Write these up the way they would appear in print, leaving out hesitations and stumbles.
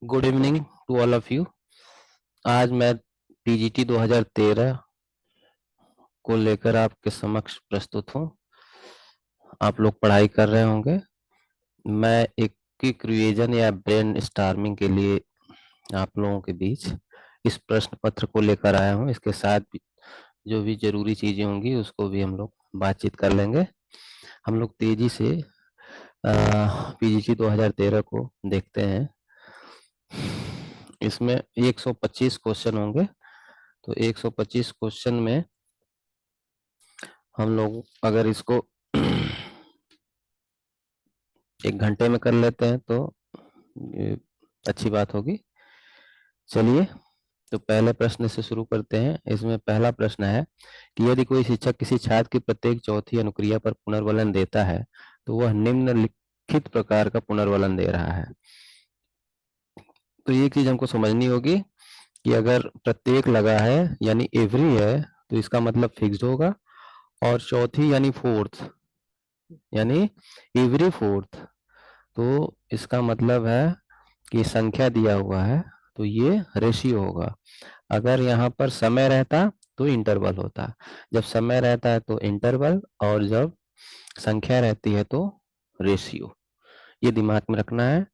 Good evening to all of you. आज मैं PGT 2013 को लेकर आपके समक्ष प्रस्तुत हूँ। आप लोग पढ़ाई कर रहे होंगे। मैं एक क्विक रिवीजन या ब्रेन स्टार्मिंग के लिए आप लोगों के बीच इस प्रश्न पत्र को लेकर आया हूँ। इसके साथ जो भी जरूरी चीजें होंगी उसको भी हम लोग बातचीत कर लेंगे। हम लोग तेजी से पीजीटी 2013 को देखते हैं। इसमें 125 क्वेश्चन होंगे। तो 125 क्वेश्चन में हम लोग अगर इसको 1 घंटे में कर लेते हैं तो ये अच्छी बात होगी। चलिए, तो पहले प्रश्न से शुरू करते हैं। इसमें पहला प्रश्न है कि यदि कोई शिक्षक किसी छात्र की प्रत्येक चौथी अनुक्रिया पर पुनर्वलन देता है तो वह निम्नलिखित प्रकार का पुनर्वलन दे रहा है। तो ये चीज हमको समझनी होगी कि अगर प्रत्येक लगा है यानी एवरी है तो इसका मतलब फिक्स्ड होगा, और चौथी यानी फोर्थ यानी एवरी फोर्थ, तो इसका मतलब है कि संख्या दिया हुआ है तो ये रेशियो होगा। अगर यहाँ पर समय रहता तो इंटरवल होता। जब समय रहता है तो इंटरवल, और जब संख्या रहती है तो रेशियो। ये दिमाग में रखना है।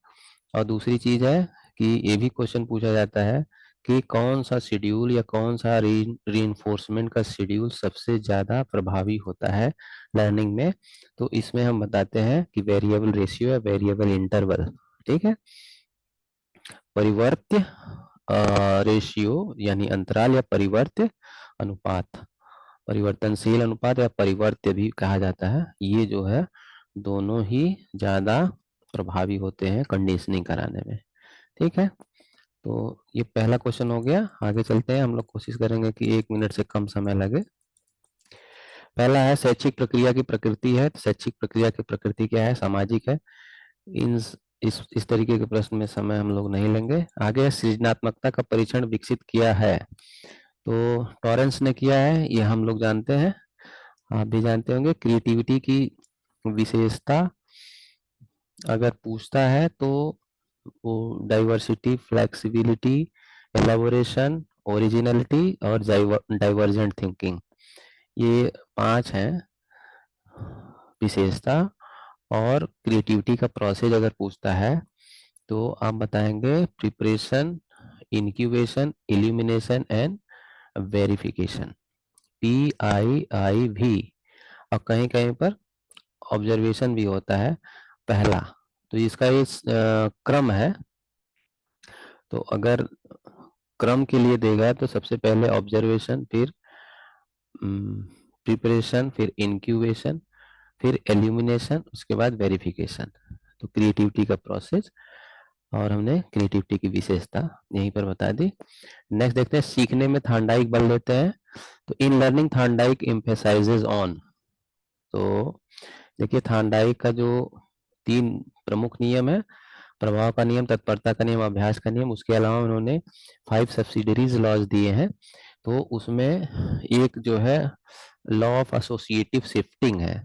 और दूसरी चीज है कि ये भी क्वेश्चन पूछा जाता है कि कौन सा शेड्यूल या कौन सा रीइंफोर्समेंट का शेड्यूल सबसे ज्यादा प्रभावी होता है लर्निंग में। तो इसमें हम बताते हैं कि वेरिएबल रेशियो या वेरिएबल इंटरवल। ठीक है। परिवर्त्य रेशियो यानी अंतराल या परिवर्त्य अनुपात, परिवर्तनशील अनुपात या परिवर्त्य भी कहा जाता है। ये जो है दोनों ही ज्यादा प्रभावी होते हैं कंडीशनिंग कराने में। ठीक है। तो ये पहला क्वेश्चन हो गया। आगे चलते हैं। हम लोग कोशिश करेंगे कि 1 मिनट से कम समय लगे। पहला है शैक्षिक प्रक्रिया की प्रकृति है। तो शैक्षिक प्रक्रिया की प्रकृति क्या है? सामाजिक है। इन इस तरीके के प्रश्न में समय हम लोग नहीं लेंगे। आगे सृजनात्मकता का परीक्षण विकसित किया है। तो टॉरेंस ने किया है, ये हम लोग जानते हैं, आप भी जानते होंगे। क्रिएटिविटी की विशेषता अगर पूछता है तो वो डाइवर्सिटी, फ्लेक्सिबिलिटी, एलाबोरेशन, ओरिजिनलिटी और डाइवर्जेंट थिंकिंग, ये 5 हैं विशेषता। और क्रिएटिविटी का प्रोसेस अगर पूछता है तो आप बताएंगे preparation, incubation, illumination and verification, PIIV। और कहीं कहीं पर ऑब्जर्वेशन भी होता है पहला। तो इसका ये क्रम है। तो अगर क्रम के लिए देगा तो सबसे पहले ऑब्जर्वेशन, फिर प्रिपरेशन, फिर इंक्यूबेशन, फिर एल्यूमिनेशन, उसके बाद वेरिफिकेशन। तो क्रिएटिविटी का प्रोसेस, और हमने क्रिएटिविटी की विशेषता यहीं पर बता दी। नेक्स्ट देखते हैं, सीखने में थांडाइक बल लेते हैं। तो in learning Thorndike emphasises on. तो देखिए, थांडाइक का जो 3 प्रमुख नियम है, प्रभाव का नियम, तत्परता का नियम, अभ्यास का नियम, उसके अलावा उन्होंने 5 सब्सिडरीज लॉज दिए हैं। तो उसमें एक जो है लॉ ऑफ एसोसिएटिव शिफ्टिंग है।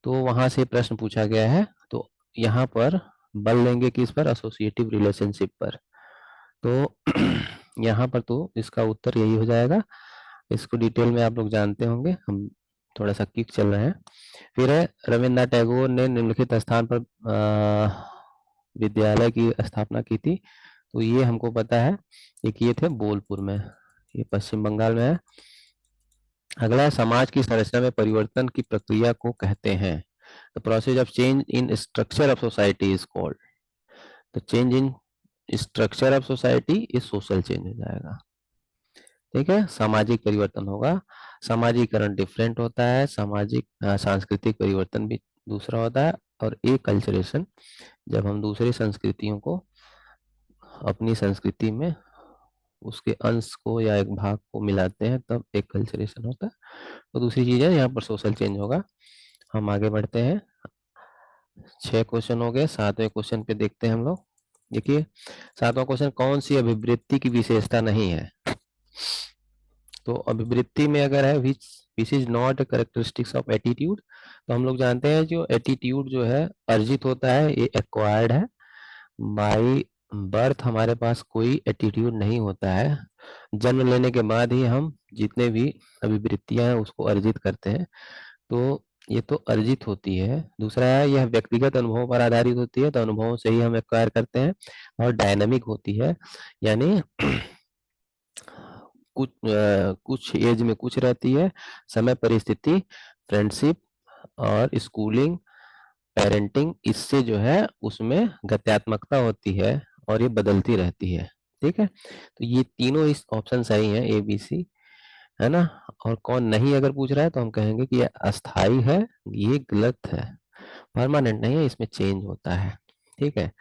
तो वहां से प्रश्न पूछा गया है। तो यहाँ पर बल लेंगे किस पर? एसोसिएटिव रिलेशनशिप पर। तो यहाँ पर तो इसका उत्तर यही हो जाएगा। इसको डिटेल में आप लोग जानते होंगे, हम थोड़ा सा क्विक चल रहे हैं। फिर है, रविन्द्रनाथ टैगोर ने निम्नलिखित स्थान पर विद्यालय की स्थापना की थी। तो ये हमको पता है, एक ये थे बोलपुर में, ये पश्चिम बंगाल में है। अगला, समाज की संरचना में परिवर्तन की प्रक्रिया को कहते हैं। The process of change in structure of society is called. तो change in structure of society is social change हो जाएगा। ठीक है। सामाजिक परिवर्तन होगा। सामाजिकरण डिफरेंट होता है, सामाजिक सांस्कृतिक परिवर्तन भी दूसरा होता है। और एक कल्चरेशन, जब हम दूसरी संस्कृतियों को अपनी संस्कृति में उसके अंश को या एक भाग को मिलाते हैं तब एक कल्चरेशन होता है। तो दूसरी चीज है, यहाँ पर सोशल चेंज होगा। हम आगे बढ़ते हैं। 6 क्वेश्चन हो गए। 7वें क्वेश्चन पे देखते हैं हम लोग। देखिए, 7वां क्वेश्चन, कौन सी अभिवृत्ति की विशेषता नहीं है? तो अभिवृत्ति में अगर है which is not characteristics of attitude, तो हम लोग जानते हैं जो एटीट्यूड जो है अर्जित होता है, ये एक्वायर्ड है बाय बर्थ हमारे पास कोई एटीट्यूड नहीं होता है। जन्म लेने के बाद ही हम जितने भी अभिवृत्तियां हैं उसको अर्जित करते हैं। तो ये तो अर्जित होती है। दूसरा है, यह व्यक्तिगत अनुभवों पर आधारित होती है, तो अनुभवों से ही हम एक्वायर करते हैं। और डायनामिक होती है, यानी कुछ एज में कुछ रहती है, समय, परिस्थिति, फ्रेंडशिप और स्कूलिंग, पेरेंटिंग, इससे जो है उसमें गत्यात्मकता होती है और ये बदलती रहती है। ठीक है, तो ये तीनों इस ऑप्शन सही है, ए बी सी, है ना। और कौन नहीं अगर पूछ रहा है तो हम कहेंगे कि ये अस्थाई है, ये गलत है। परमानेंट नहीं है, इसमें चेंज होता है। ठीक है,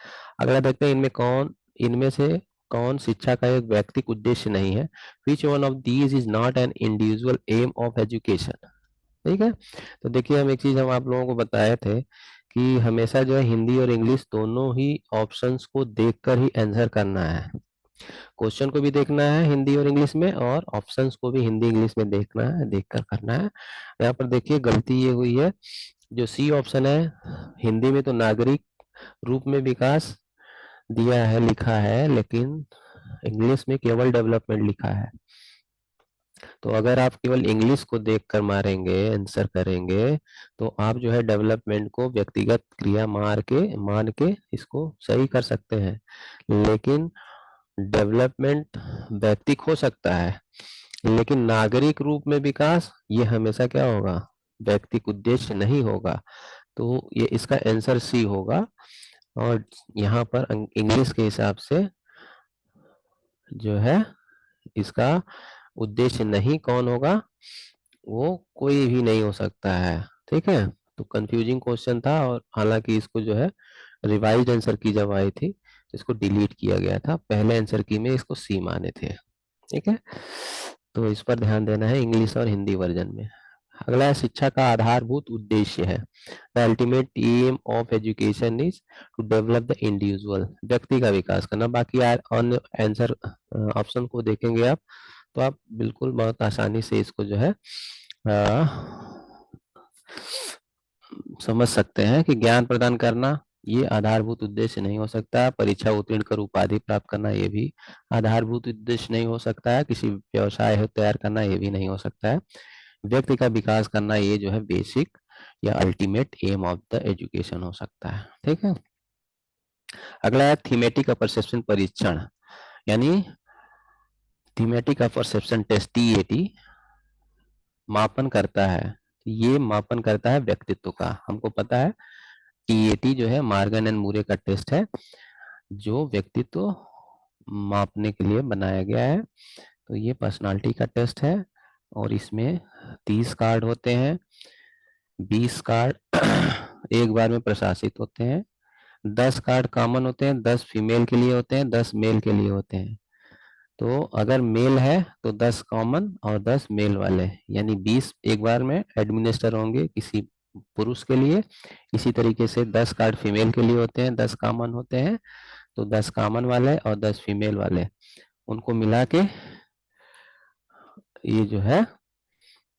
अगला देखते हैं, इनमें से कौन शिक्षा का एक व्यक्तिगत उद्देश्य नहीं है। Which one of these is not an individual aim of education. ठीक है, तो देखिए हम एक चीज हम आप लोगों को बताए थे कि हमेशा जो है हिंदी और इंग्लिश दोनों ही ऑप्शंस को देखकर ही आंसर करना है। क्वेश्चन को भी देखना है हिंदी और इंग्लिश में, और ऑप्शंस को भी हिंदी इंग्लिश में देखना है, देखकर करना है। यहाँ पर देखिए गलती ये हुई है, जो सी ऑप्शन है, हिंदी में तो नागरिक रूप में विकास दिया है, लिखा है, लेकिन इंग्लिश में केवल डेवलपमेंट लिखा है। तो अगर आप केवल इंग्लिश को देखकर मारेंगे, आंसर करेंगे, तो आप जो है डेवलपमेंट को व्यक्तिगत क्रिया मान के इसको सही कर सकते हैं। लेकिन डेवलपमेंट व्यक्तिक हो सकता है, लेकिन नागरिक रूप में विकास ये हमेशा क्या होगा, व्यक्तिक उद्देश्य नहीं होगा। तो ये इसका आंसर सी होगा। और यहाँ पर इंग्लिश के हिसाब से जो है इसका उद्देश्य नहीं कौन होगा, वो कोई भी नहीं हो सकता है। ठीक है, तो कंफ्यूजिंग क्वेश्चन था, और हालांकि इसको जो है रिवाइज आंसर की जब आई थी तो इसको डिलीट किया गया था, पहले आंसर की में इसको सी माने थे। ठीक है, तो इस पर ध्यान देना है इंग्लिश और हिंदी वर्जन में। अगला है, शिक्षा का आधारभूत उद्देश्य है। The ultimate aim of education is to develop the individual, व्यक्ति का विकास करना। बाकी अन्य आंसर ऑप्शन को देखेंगे आप, तो आप बिल्कुल बहुत आसानी से इसको जो है समझ सकते हैं कि ज्ञान प्रदान करना ये आधारभूत उद्देश्य नहीं हो सकता। परीक्षा उत्तीर्ण कर उपाधि प्राप्त करना ये भी आधारभूत उद्देश्य नहीं हो सकता है। किसी व्यवसाय हो तैयार करना ये भी नहीं हो सकता है। व्यक्ति का विकास करना ये जो है बेसिक या ultimate aim of the education हो सकता है। ठीक है, अगला है थीमेटिक परसेप्शन परीक्षण, यानी थीमेटिक परसेप्शन टेस्ट, टीएटी, मापन करता है। ये मापन करता है व्यक्तित्व का। हमको पता है टीएटी जो है मार्गन एंड मूरे का टेस्ट है, जो व्यक्तित्व मापने के लिए बनाया गया है। तो ये पर्सनालिटी का टेस्ट है, और इसमें 30 कार्ड होते हैं, 20 कार्ड एक बार में प्रशासित होते हैं, 10 कार्ड कॉमन होते हैं, 10 फीमेल के लिए होते हैं, 10 मेल के लिए होते हैं। तो अगर मेल है तो 10 कॉमन और 10 मेल वाले, यानी 20 एक बार में एडमिनिस्टर होंगे किसी पुरुष के लिए। इसी तरीके से 10 कार्ड फीमेल के लिए होते हैं, 10 कॉमन होते हैं, तो 10 कॉमन वाले और 10 फीमेल वाले, उनको मिला के ये जो है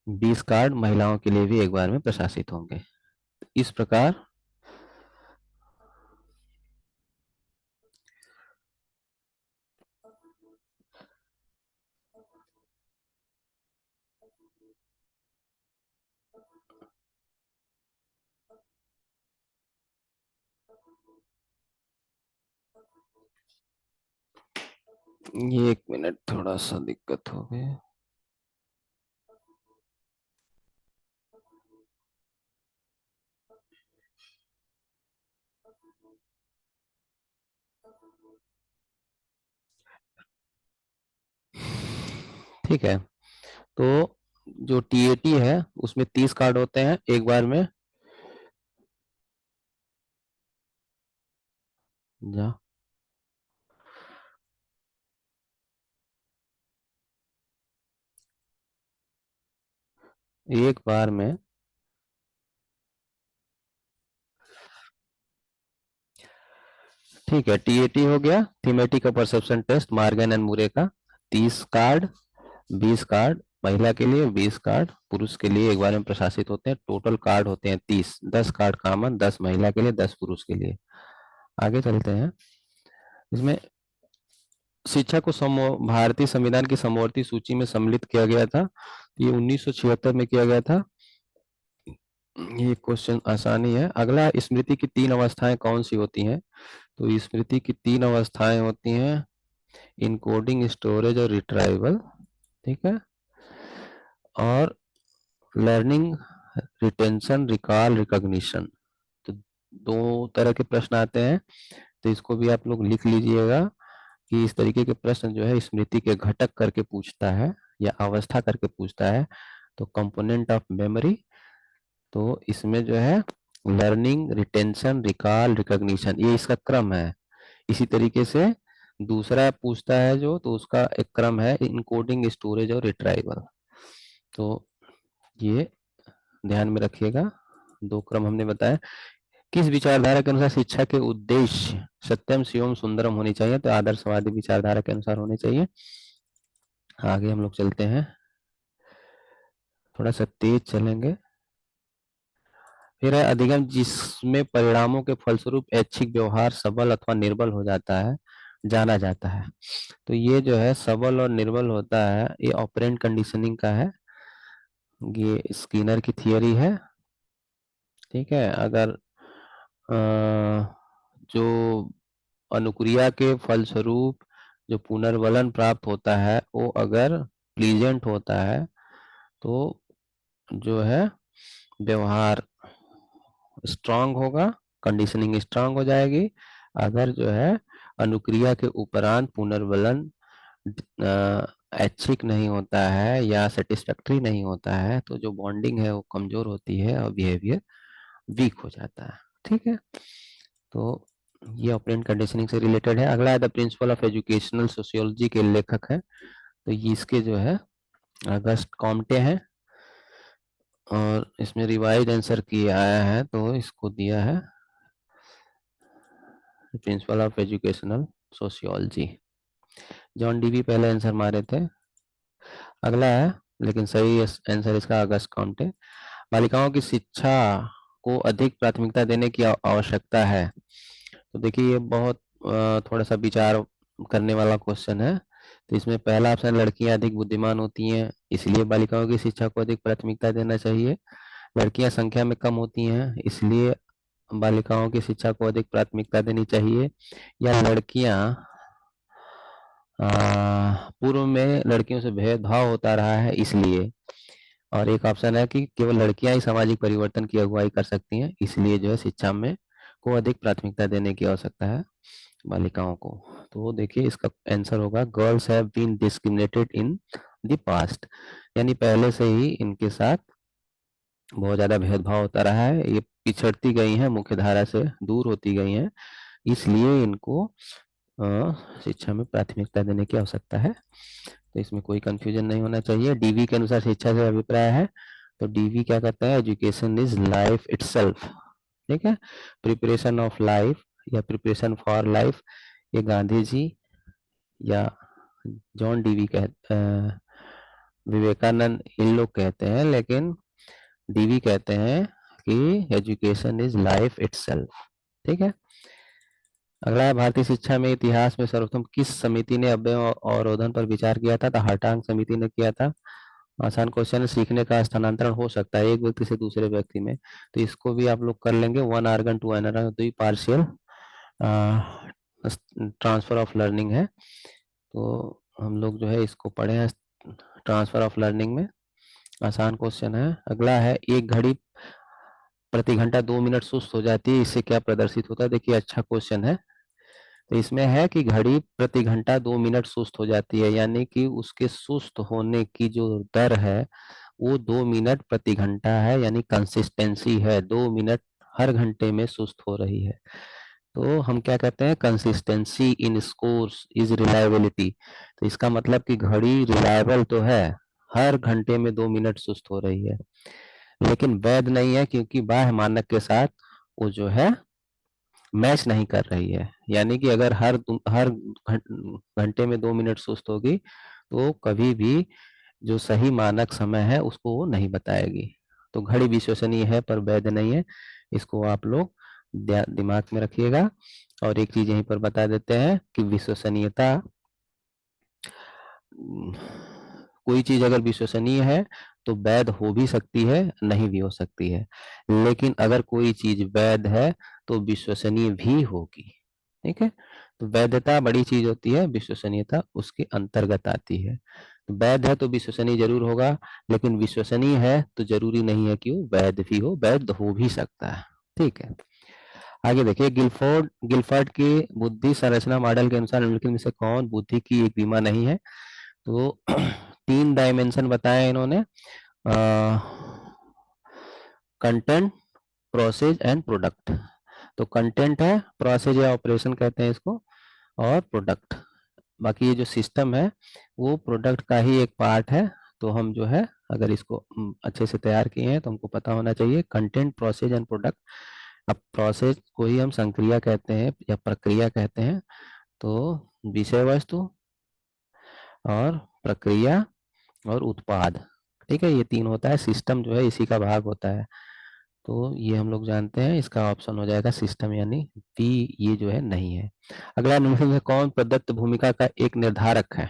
20 कार्ड महिलाओं के लिए भी एक बार में प्रशासित होंगे। इस प्रकार ये 1 मिनट थोड़ा सा दिक्कत हो गई। ठीक है, तो जो टीएटी है उसमें 30 कार्ड होते हैं एक बार में। जा एक बार में ठीक है, टीएटी हो गया, थीमेटिक का परसेप्शन टेस्ट, मार्गन एंड मुरे का। 30 कार्ड, 20 कार्ड महिला के लिए, 20 कार्ड पुरुष के लिए एक बार में प्रशासित होते हैं। टोटल कार्ड होते हैं 30, 10 कार्ड कॉमन, 10 महिला के लिए, 10 पुरुष के लिए। आगे चलते हैं। इसमें शिक्षा को भारतीय संविधान की समवर्ती सूची में सम्मिलित किया गया था। ये 1976 में किया गया था। ये क्वेश्चन आसानी है। अगला, स्मृति की 3 अवस्थाएं कौन सी होती हैं? तो स्मृति की 3 अवस्थाएं होती हैं, इनकोडिंग, स्टोरेज और रिट्राइवल। ठीक है। और लर्निंग, रिटेंशन, रिकॉल, रिकॉग्निशन। तो 2 तरह के प्रश्न आते हैं, तो इसको भी आप लोग लिख लीजिएगा कि इस तरीके के प्रश्न जो है स्मृति के घटक करके पूछता है या अवस्था करके पूछता है। तो कंपोनेंट ऑफ मेमोरी, तो इसमें जो है लर्निंग, रिटेंशन, रिकॉल, रिकॉग्निशन, ये इसका क्रम है। इसी तरीके से दूसरा पूछता है जो, तो उसका एक क्रम है इनकोडिंग, स्टोरेज और रिट्राइवल। तो ये ध्यान में रखिएगा, 2 क्रम हमने बताया। किस विचारधारा के अनुसार शिक्षा के उद्देश्य सत्यम, शिवम, सुंदरम होनी चाहिए? तो आदर्शवादी विचारधारा के अनुसार होने चाहिए। आगे हम लोग चलते हैं, थोड़ा सा तेज चलेंगे। फिर है अधिगम, जिसमें परिणामों के फलस्वरूप ऐच्छिक व्यवहार सबल अथवा निर्बल हो जाता है, जाना जाता है। तो ये जो है सबल और निर्बल होता है, ये ऑपरेंट कंडीशनिंग का है। ये स्किनर की थियरी है। ठीक है। अगर जो अनुक्रिया के फलस्वरूप जो पुनर्वलन प्राप्त होता है वो अगर प्लीजेंट होता है तो जो है व्यवहार स्ट्रांग होगा, कंडीशनिंग स्ट्रांग हो जाएगी। अगर जो है अनुक्रिया के उपरांत पुनर्वलन ऐच्छिक नहीं होता है या सेटिस्फैक्टरी नहीं होता है तो जो बॉन्डिंग है वो कमजोर होती है और बिहेवियर वीक हो जाता है। ठीक है। तो ये ऑपरेंट कंडीशनिंग से रिलेटेड है। अगला है the principle of educational sociology के लेखक है, तो ये इसके जो है अगस्ट कॉम्टे हैं और इसमें रिवाइज आंसर किया आया है, तो इसको दिया है principle of educational sociology. John Dewey पहले आंसर मारे थे। अगला है, लेकिन सही आंसर इसका अगस्त कॉम्टे। बालिकाओं की शिक्षा को अधिक प्राथमिकता देने की आवश्यकता है। तो देखिए ये बहुत थोड़ा सा विचार करने वाला क्वेश्चन है। तो इसमें पहला ऑप्शन, लड़कियां अधिक बुद्धिमान होती हैं इसलिए बालिकाओं की शिक्षा को अधिक प्राथमिकता देना चाहिए। लड़कियां संख्या में कम होती हैं इसलिए बालिकाओं की शिक्षा को अधिक प्राथमिकता देनी चाहिए। या लड़कियां पूर्व में लड़कियों से भेदभाव होता रहा है इसलिए। और एक ऑप्शन है कि केवल लड़कियां ही सामाजिक परिवर्तन की अगुवाई कर सकती हैं इसलिए जो है शिक्षा में को अधिक प्राथमिकता देने की आवश्यकता है बालिकाओं को। तो देखिए इसका आंसर होगा girls have been discriminated in the past, यानी पहले से ही इनके साथ बहुत ज्यादा भेदभाव होता रहा है, ये पिछड़ती गई हैं, मुख्य धारा से दूर होती गई हैं, इसलिए इनको शिक्षा में प्राथमिकता देने की आवश्यकता है। तो इसमें कोई कंफ्यूजन नहीं होना चाहिए। डीवी के अनुसार शिक्षा से अभिप्राय है, तो डीवी क्या कहता है, एजुकेशन इज लाइफ इटसेल्फ। ठीक है। प्रिपरेशन ऑफ लाइफ या प्रिपरेशन फॉर लाइफ, ये गांधी जी या जॉन डीवी कहते, विवेकानंद, इन लोग कहते हैं, लेकिन डीवी कहते हैं कि एजुकेशन इज लाइफ इटसेल्फ। ठीक है। अगला है, भारतीय शिक्षा में इतिहास में सर्वप्रथम किस समिति ने अव्यय अवरोधन पर विचार किया था? तो हार्टांग समिति ने किया था। आसान क्वेश्चन, सीखने का स्थानांतरण हो सकता है एक व्यक्ति से दूसरे व्यक्ति में, तो इसको भी आप लोग कर लेंगे। वन आर्गन टू अनदर, तो ये पार्शियल ट्रांसफर ऑफ लर्निंग है, तो हम लोग जो है इसको पढ़े हैं ट्रांसफर ऑफ लर्निंग में। आसान क्वेश्चन है। अगला है, एक घड़ी प्रति घंटा 2 मिनट सुस्त हो जाती है, इससे क्या प्रदर्शित होता है? देखिए अच्छा क्वेश्चन है। तो इसमें है कि घड़ी प्रति घंटा 2 मिनट सुस्त हो जाती है, यानी कि उसके सुस्त होने की जो दर है वो 2 मिनट प्रति घंटा है, यानी कंसिस्टेंसी है, 2 मिनट हर घंटे में सुस्त हो रही है। तो हम क्या कहते हैं, consistency in scores is reliability. तो इसका मतलब कि घड़ी रिलायबल तो है, हर घंटे में 2 मिनट सुस्त हो रही है, लेकिन वैध नहीं है क्योंकि बाह्य मानक के साथ वो जो है मैच नहीं कर रही है। यानी कि अगर हर घंटे में 2 मिनट सुस्त होगी तो कभी भी जो सही मानक समय है उसको वो नहीं बताएगी। तो घड़ी विश्वसनीय है पर वैध नहीं है, इसको आप लोग दिमाग में रखिएगा। और एक चीज यहीं पर बता देते हैं कि विश्वसनीयता, कोई चीज अगर विश्वसनीय है तो वैध हो भी सकती है, नहीं भी हो सकती है, लेकिन अगर कोई चीज वैध है तो विश्वसनीय भी होगी। ठीक है, तो वैधता बड़ी चीज होती है, विश्वसनीयता उसके अंतर्गत आती है। तो वैध है तो विश्वसनीय जरूर होगा, लेकिन विश्वसनीय है तो जरूरी नहीं है कि वो वैध भी हो, वैध हो भी सकता है। ठीक है, आगे देखिए, गिलफोर्ड के बुद्धि संरचना मॉडल के अनुसार निम्नलिखित में से कौन बुद्धि की एक बीमा नहीं है? तो 3 डायमेंशन बताए इन्होंने, कंटेंट, प्रोसेस एंड प्रोडक्ट। तो कंटेंट है, प्रोसेस या ऑपरेशन कहते हैं इसको, और प्रोडक्ट, बाकी ये जो सिस्टम है वो प्रोडक्ट का ही एक पार्ट है। तो हम जो है अगर इसको अच्छे से तैयार किए हैं तो हमको पता होना चाहिए कंटेंट, प्रोसेस एंड प्रोडक्ट। अब प्रोसेस को ही हम संक्रिया कहते हैं या प्रक्रिया कहते हैं। तो विषय वस्तु और प्रक्रिया और उत्पाद, ठीक है, ये 3 होता है। सिस्टम जो है इसी का भाग होता है। तो ये हम लोग जानते हैं, इसका ऑप्शन हो जाएगा सिस्टम, यानी बी ये जो है नहीं है। अगला, निम्नलिखित में कौन प्रदत्त भूमिका का एक निर्धारक है?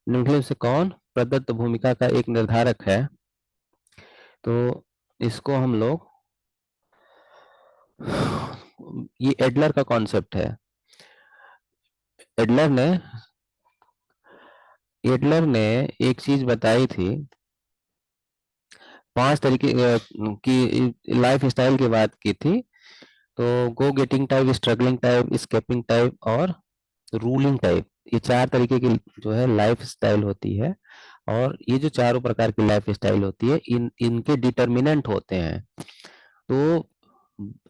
निम्नलिखित से कौन प्रदत्त भूमिका का एक निर्धारक है? तो इसको हम लोग, ये एडलर का कॉन्सेप्ट है। एडलर ने एडलर ने एक चीज बताई थी, 5 तरीके की लाइफ स्टाइल की बात की थी। तो go getting type, struggling type, escaping type और रूलिंग टाइप, ये 4 तरीके की जो है लाइफ स्टाइल होती है। और ये जो चारों प्रकार की लाइफ स्टाइल होती है, इनके डिटर्मिनेंट होते हैं। तो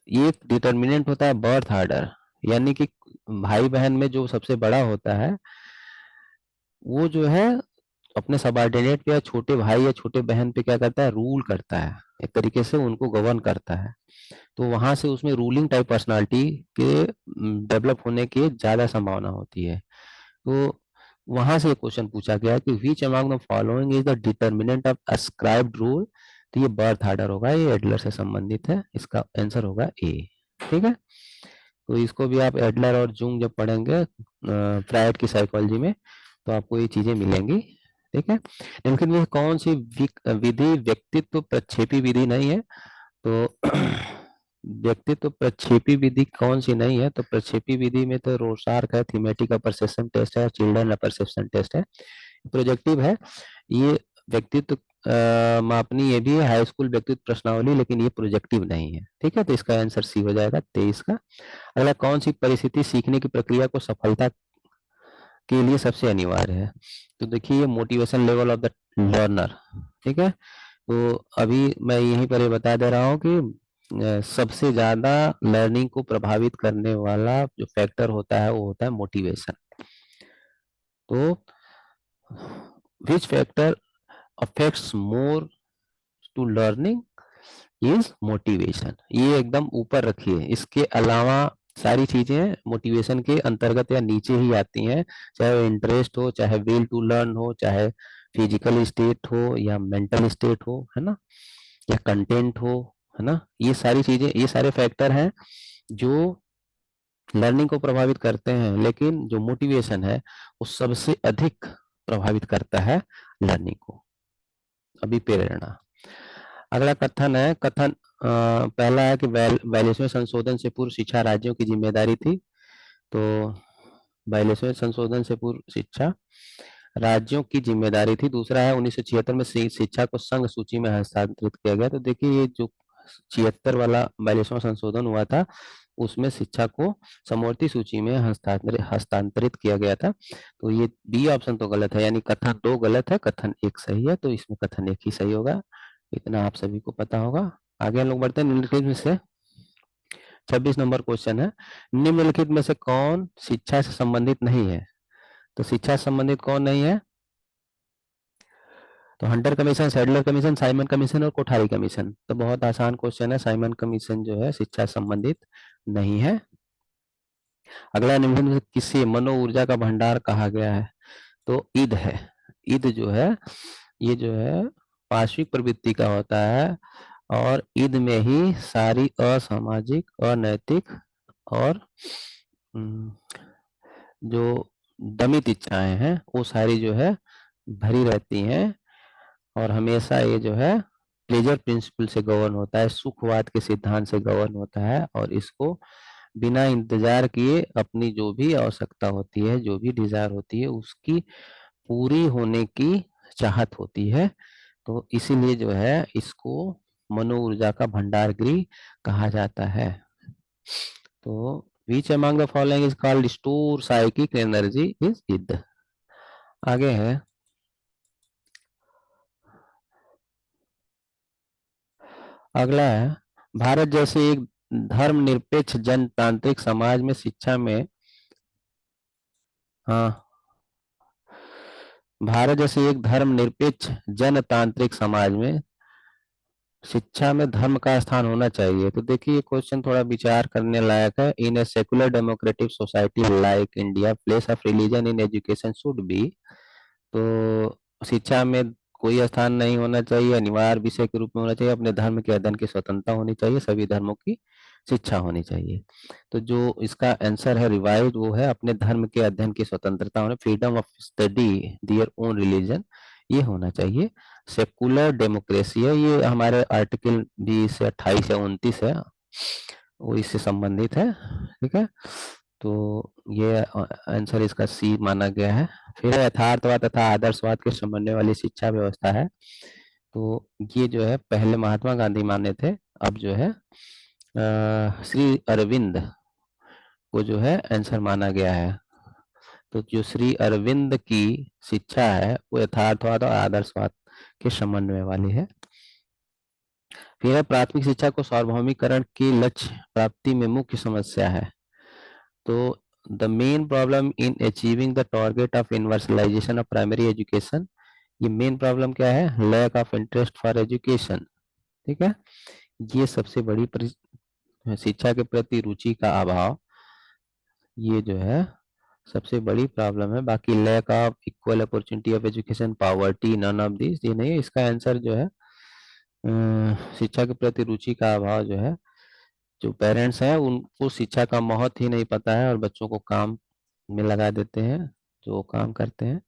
ये डिटर्मिनेंट होता है बर्थ ऑर्डर, यानी कि भाई बहन में जो सबसे बड़ा होता है वो जो है अपने सबऑर्डिनेट पे या छोटे भाई या छोटे बहन पे क्या करता है, रूल करता है, एक तरीके से उनको गवर्न करता है। तो वहां से उसमें रूलिंग टाइप पर्सनालिटी के डेवलप होने की ज्यादा संभावना होती है। तो वहां से क्वेश्चन पूछा गया कि which among the following is the determinant of ascribed role? तो ये बर्थ ऑर्डर होगा, ये एडलर से संबंधित है, इसका आंसर होगा ए। ठीक है, तो इसको भी आप एडलर और जूंग जब पढ़ेंगे फ्रायड की साइकोलॉजी में तो आपको ये चीजें मिलेंगी। ठीक है, निम्नलिखित में कौन सी विधि व्यक्तित्व प्रक्षेपी विधि नहीं है? तो व्यक्तित्व प्रक्षेपी विधि कौन सी नहीं है? तो प्रक्षेपी विधि में तो रोसार्क है, थीमेटिक परसेप्शन टेस्ट है, चिल्ड्रन परसेप्शन टेस्ट है। प्रोजेक्टिव है, ये व्यक्तित्व मापनी, ये भी है हाई स्कूल व्यक्तित्व प्रश्नावली, लेकिन ये प्रोजेक्टिव नहीं है। ठीक है, तो इसका आंसर सी हो जाएगा 23 का। अगला, कौन सी परिस्थिति सीखने की प्रक्रिया को सफलता के लिए सबसे अनिवार्य है? तो देखिए, ये motivation level of the learner. ठीक है, तो अभी मैं यहीं पर ये बता दे रहा हूँ कि सबसे ज्यादा लर्निंग को प्रभावित करने वाला जो फैक्टर होता है वो होता है मोटिवेशन। तो which factor affects more to learning is motivation, ये एकदम ऊपर रखिए। इसके अलावा सारी चीजें मोटिवेशन के अंतर्गत या नीचे ही आती हैं, चाहे वो इंटरेस्ट हो, चाहे विल टू लर्न हो, चाहे फिजिकल स्टेट हो या मेंटल स्टेट हो, है ना, या कंटेंट हो, है ना। ये सारी चीजें, ये सारे फैक्टर हैं जो लर्निंग को प्रभावित करते हैं, लेकिन जो मोटिवेशन है वो सबसे अधिक प्रभावित करता है लर्निंग को, अभी प्रेरणा। अगला कथन है, कथन पहला है कि 42वें संशोधन से पूर्व शिक्षा राज्यों की जिम्मेदारी थी। तो 42वें संशोधन से पूर्व शिक्षा राज्यों की जिम्मेदारी थी। दूसरा है 1976 में शिक्षा को संघ सूची में हस्तांतरित किया गया। तो देखिए, ये जो 76 वाला 42वां संशोधन हुआ था उसमें शिक्षा को समवर्ती सूची में हस्तांतरित किया गया था। तो ये बी ऑप्शन तो गलत है, यानी कथन 2 गलत है, कथन 1 सही है, तो इसमें कथन 1 ही सही होगा। इतना आप सभी को पता होगा। आगे हम लोग बढ़ते हैं, निम्नलिखित में से 26 नंबर क्वेश्चन है, निम्नलिखित में से कौन शिक्षा से संबंधित नहीं है? तो शिक्षा से संबंधित कौन नहीं है? तो Hunter commission, Sadler commission, Simon commission और कोठारी कमीशन। तो बहुत आसान क्वेश्चन है, साइमन कमीशन जो है शिक्षा से संबंधित नहीं है। अगला, निम्नलिखित में से किसे मनो ऊर्जा का भंडार कहा गया है? तो ईद है। ईद जो है ये जो है पार्श्विक प्रवृत्ति का होता है और ईद में ही सारी असामाजिक, अनैतिक और हम्म, जो दमित इच्छाएं हैं वो सारी जो है भरी रहती हैं। और हमेशा ये जो है प्लेजर प्रिंसिपल से गवर्न होता है, सुखवाद के सिद्धांत से गवर्न होता है। और इसको बिना इंतजार किए अपनी जो भी आवश्यकता होती है, जो भी डिजायर होती है, उसकी पूरी होने की चाहत होती है। तो इसीलिए जो है इसको मनो ऊर्जा का भंडार गृह कहा जाता है। तो which among the following is called store psychic energy is id. आगे है, अगला है, भारत जैसे एक धर्मनिरपेक्ष जनतांत्रिक समाज में शिक्षा में, हाँ, भारत जैसे एक धर्मनिरपेक्ष जनतांत्रिक समाज में शिक्षा में धर्म का स्थान होना चाहिए। तो देखिए, ये क्वेश्चन थोड़ा विचार करने लायक है। In a secular democratic society like India, place of religion in education should be. तो शिक्षा में कोई स्थान नहीं होना चाहिए, अनिवार्य विषय के रूप में होना चाहिए। अपने धर्म के अध्ययन की स्वतंत्रता होनी चाहिए, सभी धर्मों की शिक्षा होनी चाहिए। तो जो इसका आंसर है रिवाइज, वो है अपने धर्म के अध्ययन की स्वतंत्रता होना, freedom of study their own religion, ये होना चाहिए। सेकुलर डेमोक्रेसी है, ये हमारे आर्टिकल 20 या 28 या 29 है, वो इससे संबंधित है। ठीक है, तो ये आंसर इसका सी माना गया है। फिर यथार्थवाद तथा आदर्शवाद के समन्वय वाली शिक्षा व्यवस्था है। तो ये जो है पहले महात्मा गांधी माने थे, अब जो है श्री अरविंद को जो है आंसर माना गया है। तो जो श्री अरविंद की शिक्षा है वो यथार्थवाद और आदर्शवाद के समन्वय वाली है। फिर है, प्राथमिक शिक्षा को सार्वभौमिकरण के लक्ष्य प्राप्ति में मुख्य समस्या है। तो the main problem in achieving the target of universalisation of primary education, ये मेन प्रॉब्लम क्या है? Lack of interest for education. ठीक है, ये सबसे बड़ी शिक्षा के प्रति रुचि का अभाव, ये जो है सबसे बड़ी प्रॉब्लम है। बाकी lack of equal opportunity of education, poverty, none of this, ये नहीं है। इसका आंसर जो है शिक्षा के प्रति रुचि का अभाव जो है, जो पेरेंट्स हैं उनको शिक्षा का महत्व ही नहीं पता है और बच्चों को काम में लगा देते हैं जो काम करते हैं।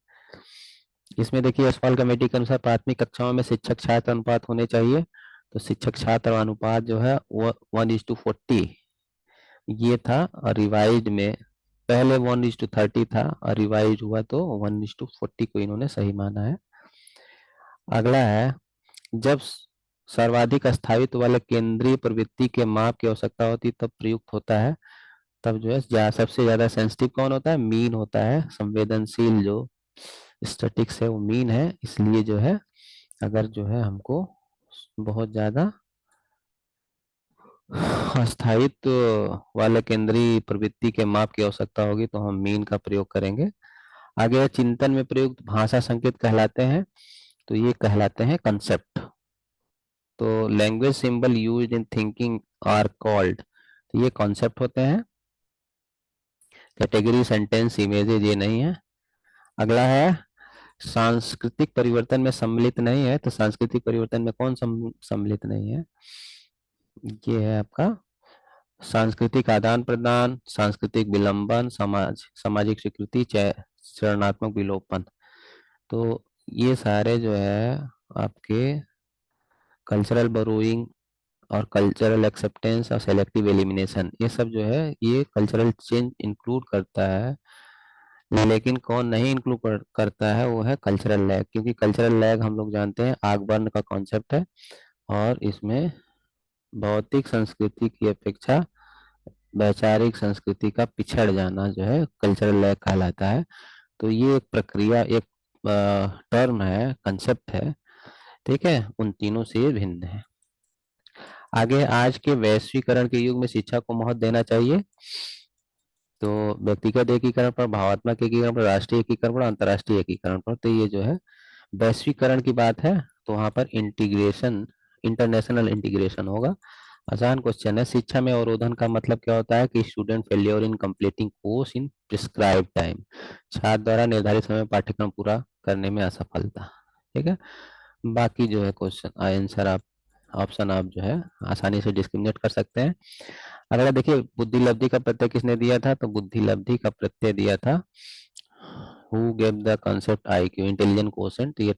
इसमें देखिए, यशपाल कमेटी के अनुसार प्राथमिक कक्षाओं में शिक्षक छात्र अनुपात होने चाहिए। तो शिक्षक छात्र अनुपात जो है वो 1:40 ये था। और रिवाइज में पहले 1:30 था, और रिवाइज हुआ तो 1:40 को इन्होंने सही माना है। अगला है, जब सर्वाधिक स्थायित्व वाले केंद्रीय प्रवृत्ति के माप की आवश्यकता होती तब प्रयुक्त होता है। तब जो है सबसे ज्यादा सेंसिटिव कौन होता है? मीन होता है। संवेदनशील जो स्टैटिक्स है वो मीन है। इसलिए जो है अगर जो है हमको बहुत ज्यादा स्थायित्व वाले केंद्रीय प्रवृत्ति के माप की आवश्यकता होगी तो हम मीन का प्रयोग करेंगे। आगे चिंतन में प्रयुक्त भाषा संकेत कहलाते हैं। तो ये कहलाते हैं कंसेप्ट। तो language symbol used in thinking are called, तो ये कॉन्सेप्ट होते हैं। कैटेगरी सेंटेंस इमेजेज ये नहीं है। अगला है, सांस्कृतिक परिवर्तन में सम्मिलित नहीं है। तो सांस्कृतिक परिवर्तन में कौन सम्मिलित नहीं है? ये है आपका सांस्कृतिक आदान प्रदान, सांस्कृतिक विलंबन, सामाजिक स्वीकृति, चरणात्मक विलोपन। तो ये सारे जो है आपके कल्चरल बोरोइंग और कल्चरल एक्सेप्टेंस और सेलेक्टिव एलिमिनेशन, ये सब जो है ये कल्चरल चेंज इंक्लूड करता है। लेकिन कौन नहीं इंक्लूड करता है वो है कल्चरल लैग, क्योंकि कल्चरल लैग हम लोग जानते हैं आग बर्न का कॉन्सेप्ट है। और इसमें भौतिक संस्कृति की अपेक्षा वैचारिक संस्कृति का पिछड़ जाना जो है कल्चरल लैग कहलाता है। तो ये एक प्रक्रिया, एक टर्म है, कंसेप्ट है। ठीक है, उन तीनों से ये भिन्न है। आगे, आज के वैश्वीकरण के युग में शिक्षा को महत्व देना चाहिए। तो व्यक्तिगत एकीकरण पर, भावात्मक एकीकरण पर, राष्ट्रीय एकीकरण पर, अंतर्राष्ट्रीय एकीकरण पर। तो ये जो है वैश्वीकरण की बात है तो वहां पर इंटीग्रेशन, इंटरनेशनल इंटीग्रेशन होगा। आसान क्वेश्चन है, शिक्षा में अवरोधन का मतलब क्या होता है? कि student failure in completing course in prescribe time, छात्र द्वारा निर्धारित समय पाठ्यक्रम पूरा करने में असफलता। ठीक है, बाकी जो है क्वेश्चन आंसर आप ऑप्शन आप जो है आसानी से डिस्क्रिमिनेट कर सकते हैं। अगला देखिए, बुद्धि लब्धि का प्रत्यय किसने दिया था? तो बुद्धि लब्धि का प्रत्यय दिया था, who gave the concept IQ, intelligent quotient, ये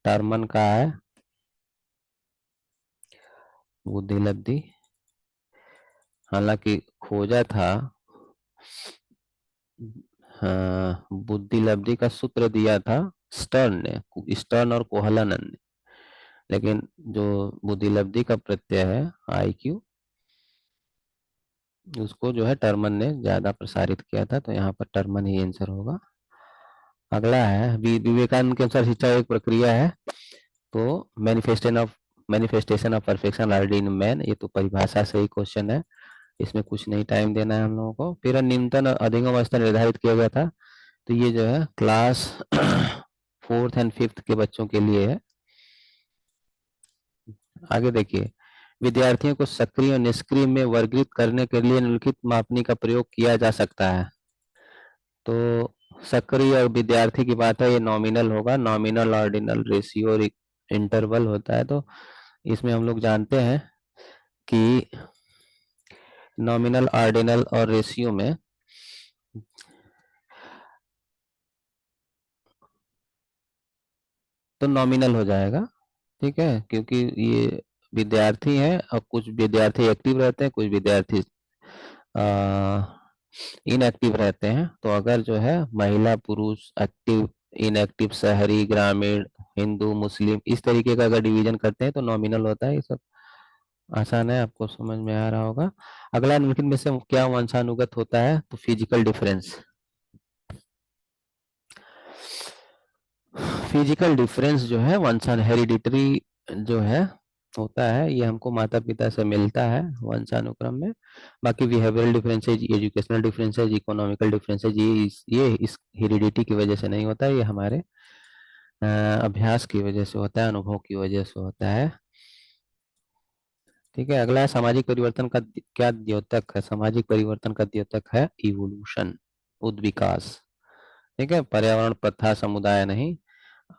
टर्मन का है बुद्धि लब्धि। हालांकि खोजा था, हाँ, बुद्धि लब्धि का सूत्र दिया था स्टर्न ने, स्टर्न और कोहलनन ने, लेकिन जो बुद्धि लब्धि का प्रत्यय है आईक्यू, उसको जो है टर्मन ने ज्यादा प्रसारित किया था, तो यहाँ पर टर्मन ही आंसर होगा। अगला है विवेकानंद के अनुसार शिक्षा एक प्रक्रिया है, तो manifestation of perfection already in man, ये तो परिभाषा से ही क्वेश्चन है, इसमें कुछ नहीं टाइम देना है हम लोगों को। फिर न्यूनतम अधिगम स्तर निर्धारित किया गया था, तो ये जो है क्लास 4th एंड 5th के बच्चों के लिए है। आगे देखिए, विद्यार्थियों को सक्रिय और निष्क्रिय में वर्गीकृत करने के लिए निम्नलिखित मापनी का प्रयोग किया जा सकता है। तो सक्रिय और विद्यार्थी की बात है, ये नॉमिनल होगा, नॉमिनल ऑर्डिनल रेशियो और इंटरवल होता है। तो इसमें हम लोग जानते हैं कि नॉमिनल ऑर्डिनल और रेशियो में तो नॉमिनल हो जाएगा, ठीक है, क्योंकि ये विद्यार्थी हैं और कुछ विद्यार्थी एक्टिव रहते हैं, कुछ विद्यार्थी इनएक्टिव रहते हैं। तो अगर जो है महिला पुरुष एक्टिव इनएक्टिव शहरी ग्रामीण हिंदू मुस्लिम इस तरीके का अगर डिवीजन करते हैं तो नॉमिनल होता है। ये सब आसान है, आपको समझ में आ रहा होगा। अगला निम्नलिखित में से क्या वंशानुगत होता है? तो फिजिकल डिफरेंस। फिजिकल डिफरेंस जो है वंशान हेरिडिटरी जो है होता है, ये हमको माता पिता से मिलता है वंशानुक्रम में। बाकी behavioural differences, educational differences, economical differences, ये इस हेरिडिटी की वजह से नहीं होता है, ये हमारे अभ्यास की वजह से होता है, अनुभव की वजह से होता है। ठीक है, अगला है सामाजिक परिवर्तन का क्या द्योतक है? सामाजिक परिवर्तन का द्योतक है इवोल्यूशन, उद्विकास। ठीक है, पर्यावरण प्रथा समुदाय नहीं।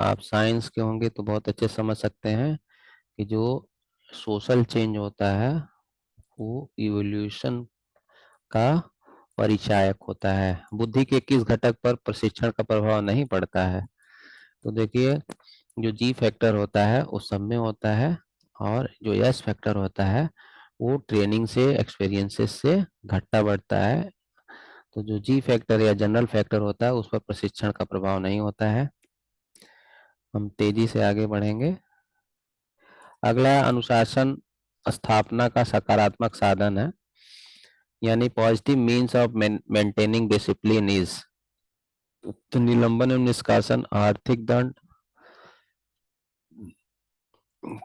आप साइंस के होंगे तो बहुत अच्छे समझ सकते हैं कि जो सोशल चेंज होता है वो इवोल्यूशन का परिचायक होता है। बुद्धि के किस घटक पर प्रशिक्षण का प्रभाव नहीं पड़ता है? तो देखिए, जो जी फैक्टर होता है वो सब में होता है, और जो यस फैक्टर होता है वो ट्रेनिंग से एक्सपीरियंसेस से घटता बढ़ता है। तो जो जी फैक्टर या जनरल फैक्टर होता है उस पर प्रशिक्षण का प्रभाव नहीं होता है। हम तेजी से आगे बढ़ेंगे। अगला अनुशासन स्थापना का सकारात्मक साधन है, यानी positive means of maintaining discipline is. तो निलंबन एवं निष्कासन, आर्थिक दंड,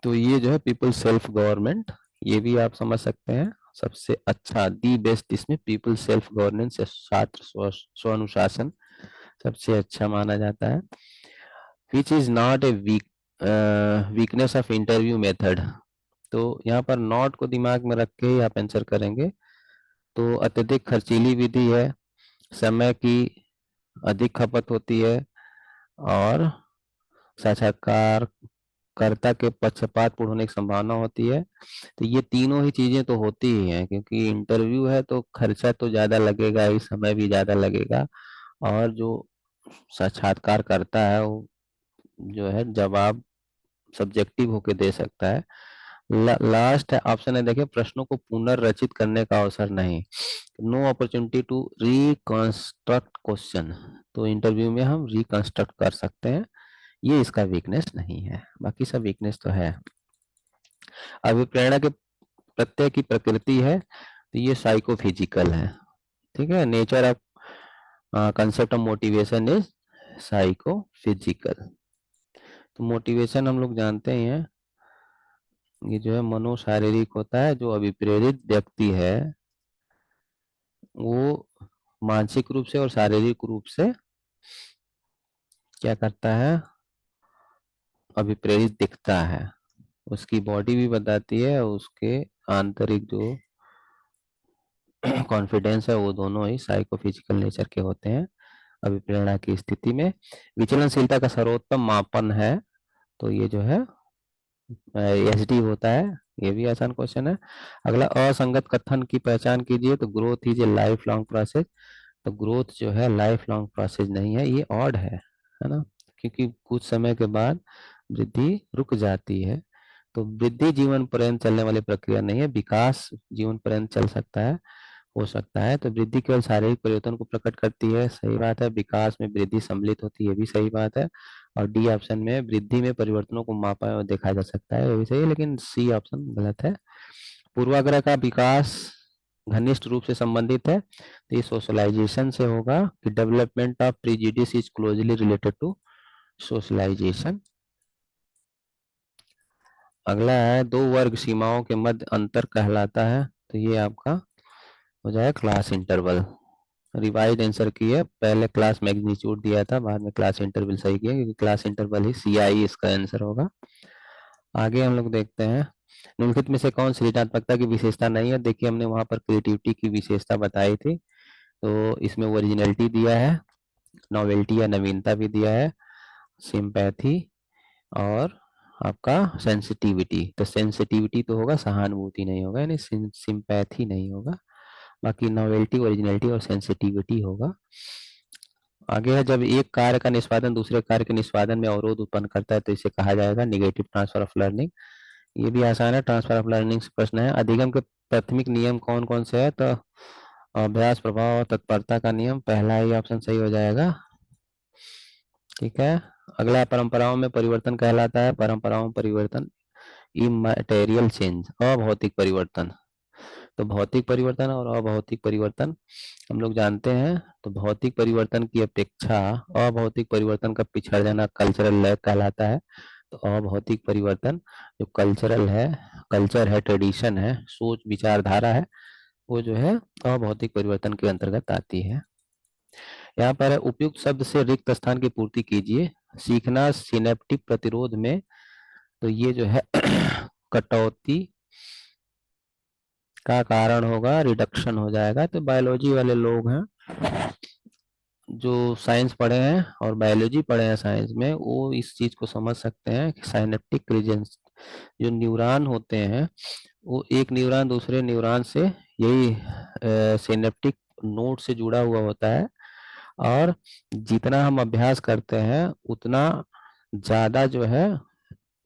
तो ये जो है पीपल सेल्फ गवर्नमेंट, ये भी आप समझ सकते हैं। सबसे अच्छा दी बेस्ट इसमें पीपल सेल्फ गवर्नेंस या छात्र स्व अनुशासन सबसे अच्छा माना जाता है। Which is not a weakness of interview method, तो यहाँ पर नॉट को दिमाग में रख के ही आप आंसर करेंगे। तो अत्यधिक खर्चीली विधि है, समय की अधिक खपत होती है, और साक्षात्कार कर्ता के पक्षपातपूर्ण होने की संभावना होती है। तो ये तीनों ही चीजें तो होती ही हैं, क्योंकि इंटरव्यू है तो खर्चा तो ज्यादा लगेगा ही, समय भी ज्यादा लगेगा, और जो साक्षात्कार करता है वो जो है जवाब सब्जेक्टिव होके दे सकता है। लास्ट ऑप्शन है, देखिए, प्रश्नों को पुनर्रचित करने का अवसर नहीं, no opportunity to reconstruct question. तो इंटरव्यू में हम रिकंस्ट्रक्ट कर सकते हैं, ये इसका वीकनेस नहीं है, बाकी सब वीकनेस तो है। अभिप्रेरणा के प्रत्यय की प्रकृति है, तो ये साइकोफिजिकल है। ठीक है, nature of concept of motivation is psychophysical. तो मोटिवेशन हम लोग जानते ही हैं, ये जो है मनोशारीरिक होता है। जो अभिप्रेरित व्यक्ति है वो मानसिक रूप से और शारीरिक रूप से क्या करता है? अभिप्रेरित दिखता है, उसकी बॉडी भी बताती है, उसके आंतरिक जो कॉन्फिडेंस है वो दोनों ही साइकोफिजिकल नेचर के होते हैं। अभिप्रेरणा की स्थिति में विचलनशीलता का सर्वोत्तम मापन है, तो ये जो है एच डी होता है, ये भी आसान क्वेश्चन है। अगला, असंगत कथन की पहचान कीजिए, तो growth is a life long process. तो ग्रोथ जो है लाइफ लॉन्ग प्रोसेस नहीं है, ये ऑड है ना, क्योंकि कुछ समय के बाद वृद्धि रुक जाती है। तो वृद्धि जीवन पर्यंत चलने वाली प्रक्रिया नहीं है, विकास जीवन पर्यंत चल सकता है, हो सकता है। तो वृद्धि केवल शारीरिक परिवर्तन को प्रकट करती है, सही बात है। विकास में वृद्धि सम्मिलित होती है, ये भी सही बात है। और डी ऑप्शन में वृद्धि में परिवर्तनों को मापा और देखा जा सकता है, ये भी सही है, लेकिन सी ऑप्शन गलत है। पूर्वाग्रह का विकास घनिष्ठ रूप से संबंधित है, तो ये सोशलाइजेशन से होगा कि development of prejudice is closely related to socialisation. अगला है, दो वर्ग सीमाओं के मध्य अंतर कहलाता है, तो ये आपका हो जाए क्लास इंटरवल। रिवाइज आंसर की है, पहले क्लास मैग्नीट्यूड दिया था, बाद में क्लास इंटरवल सही किया, क्योंकि क्लास इंटरवल ही सी आई इसका आंसर होगा। आगे हम लोग देखते हैं, निम्नलिखित में से कौन सृजनात्मकता की विशेषता नहीं है। देखिए हमने वहां पर क्रिएटिविटी की विशेषता बताई थी, तो इसमें ओरिजिनलिटी दिया है, नॉवेल्टी या नवीनता भी दिया है, सिंपैथी और आपका सेंसिटिविटी। तो सेंसिटिविटी तो होगा, सहानुभूति नहीं होगा, यानी सिंपैथी नहीं होगा। बाकी नॉवेल्टी, ओरिजिनलिटी और सेंसिटिविटी होगा। आगे है, जब एक कार्य का निष्पादन दूसरे कार्य के निष्पादन में अवरोध उत्पन्न करता है, तो इसे कहा जाएगा निगेटिव ट्रांसफर ऑफ लर्निंग। ये भी आसान है, ट्रांसफर ऑफ लर्निंग से प्रश्न है। अधिगम के प्राथमिक नियम कौन कौन से है, तो अभ्यास, प्रभाव और तत्परता का नियम, पहला ही ऑप्शन सही हो जाएगा। ठीक है। अगला, परंपराओं में परिवर्तन कहलाता है, परंपराओं में परिवर्तन, इमैटेरियल चेंज, अभौतिक परिवर्तन। तो भौतिक परिवर्तन और अभौतिक परिवर्तन हम लोग जानते हैं, तो भौतिक परिवर्तन की अपेक्षा अभौतिक परिवर्तन का पिछड़ जाना कल्चरल लैग कहलाता है। तो अभौतिक परिवर्तन जो कल्चरल है, कल्चर है, ट्रेडिशन है, सोच विचारधारा है, वो जो है अभौतिक परिवर्तन के अंतर्गत आती है। यहाँ पर है, उपयुक्त शब्द से रिक्त स्थान की पूर्ति कीजिए। सीखना सिनेप्टिक प्रतिरोध में, तो ये जो है कटौती का कारण होगा, रिडक्शन हो जाएगा। तो बायोलॉजी वाले लोग हैं जो साइंस पढ़े हैं और बायोलॉजी पढ़े हैं साइंस में, वो इस चीज को समझ सकते हैं कि साइनेप्टिक रीजन्स, जो न्यूरॉन होते हैं, वो एक न्यूरॉन दूसरे न्यूरॉन से यही सिनेप्टिक नोड से जुड़ा हुआ होता है। और जितना हम अभ्यास करते हैं उतना ज्यादा जो है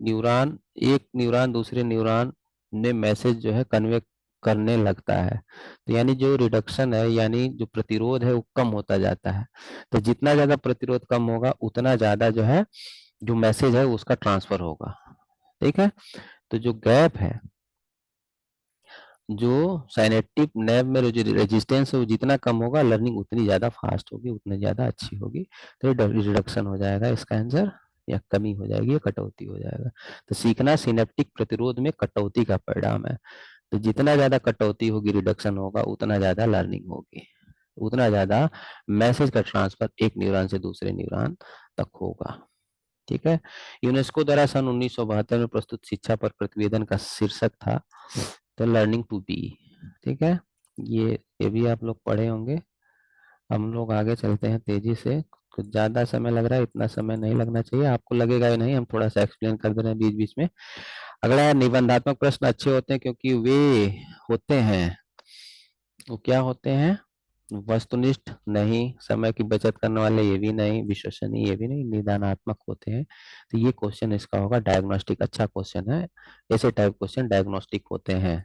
न्यूरॉन, एक न्यूरॉन दूसरे न्यूरॉन में मैसेज जो है कन्वे करने लगता है। तो यानी जो रिडक्शन है, यानी जो प्रतिरोध है, वो कम होता जाता है। तो जितना ज्यादा प्रतिरोध कम होगा उतना ज्यादा जो है जो मैसेज है उसका ट्रांसफर होगा। ठीक है। तो जो गैप है, जो साइनेप्टिक नर्व में जो रेजिस्टेंस है, वो जितना कम होगा, लर्निंग उतनी ज्यादा फास्ट होगी, उतनी ज्यादा अच्छी होगी। तो रिडक्शन हो जाएगा इसका आंसर, या कमी हो जाएगी, या कटौती हो जाएगा। तो सीखना सिनेप्टिक प्रतिरोध में कटौती का परिणाम है। तो जितना ज्यादा कटौती होगी, रिडक्शन होगा, उतना ज्यादा लर्निंग होगी, उतना ज्यादा मैसेज का ट्रांसफर एक न्यूरॉन से दूसरे न्यूरॉन तक होगा। ठीक है। यूनेस्को द्वारा सन 1972 में प्रस्तुत शिक्षा पर प्रतिवेदन का शीर्षक था द लर्निंग टू बी। ठीक है। ये भी आप लोग पढ़े होंगे। हम लोग आगे चलते हैं तेजी से, कुछ ज्यादा समय लग रहा है, इतना समय नहीं लगना चाहिए, आपको लगेगा ही नहीं, हम थोड़ा सा एक्सप्लेन कर दे रहे हैं बीच बीच में। अगला है, निबंधात्मक प्रश्न अच्छे होते हैं क्योंकि वे होते हैं, वो क्या होते हैं, वस्तुनिष्ठ नहीं, समय की बचत करने वाले ये भी नहीं, विश्वसनीय ये भी नहीं, निदानात्मक होते हैं। तो ये क्वेश्चन इसका होगा डायग्नोस्टिक, अच्छा क्वेश्चन है। ऐसे टाइप क्वेश्चन डायग्नोस्टिक होते हैं,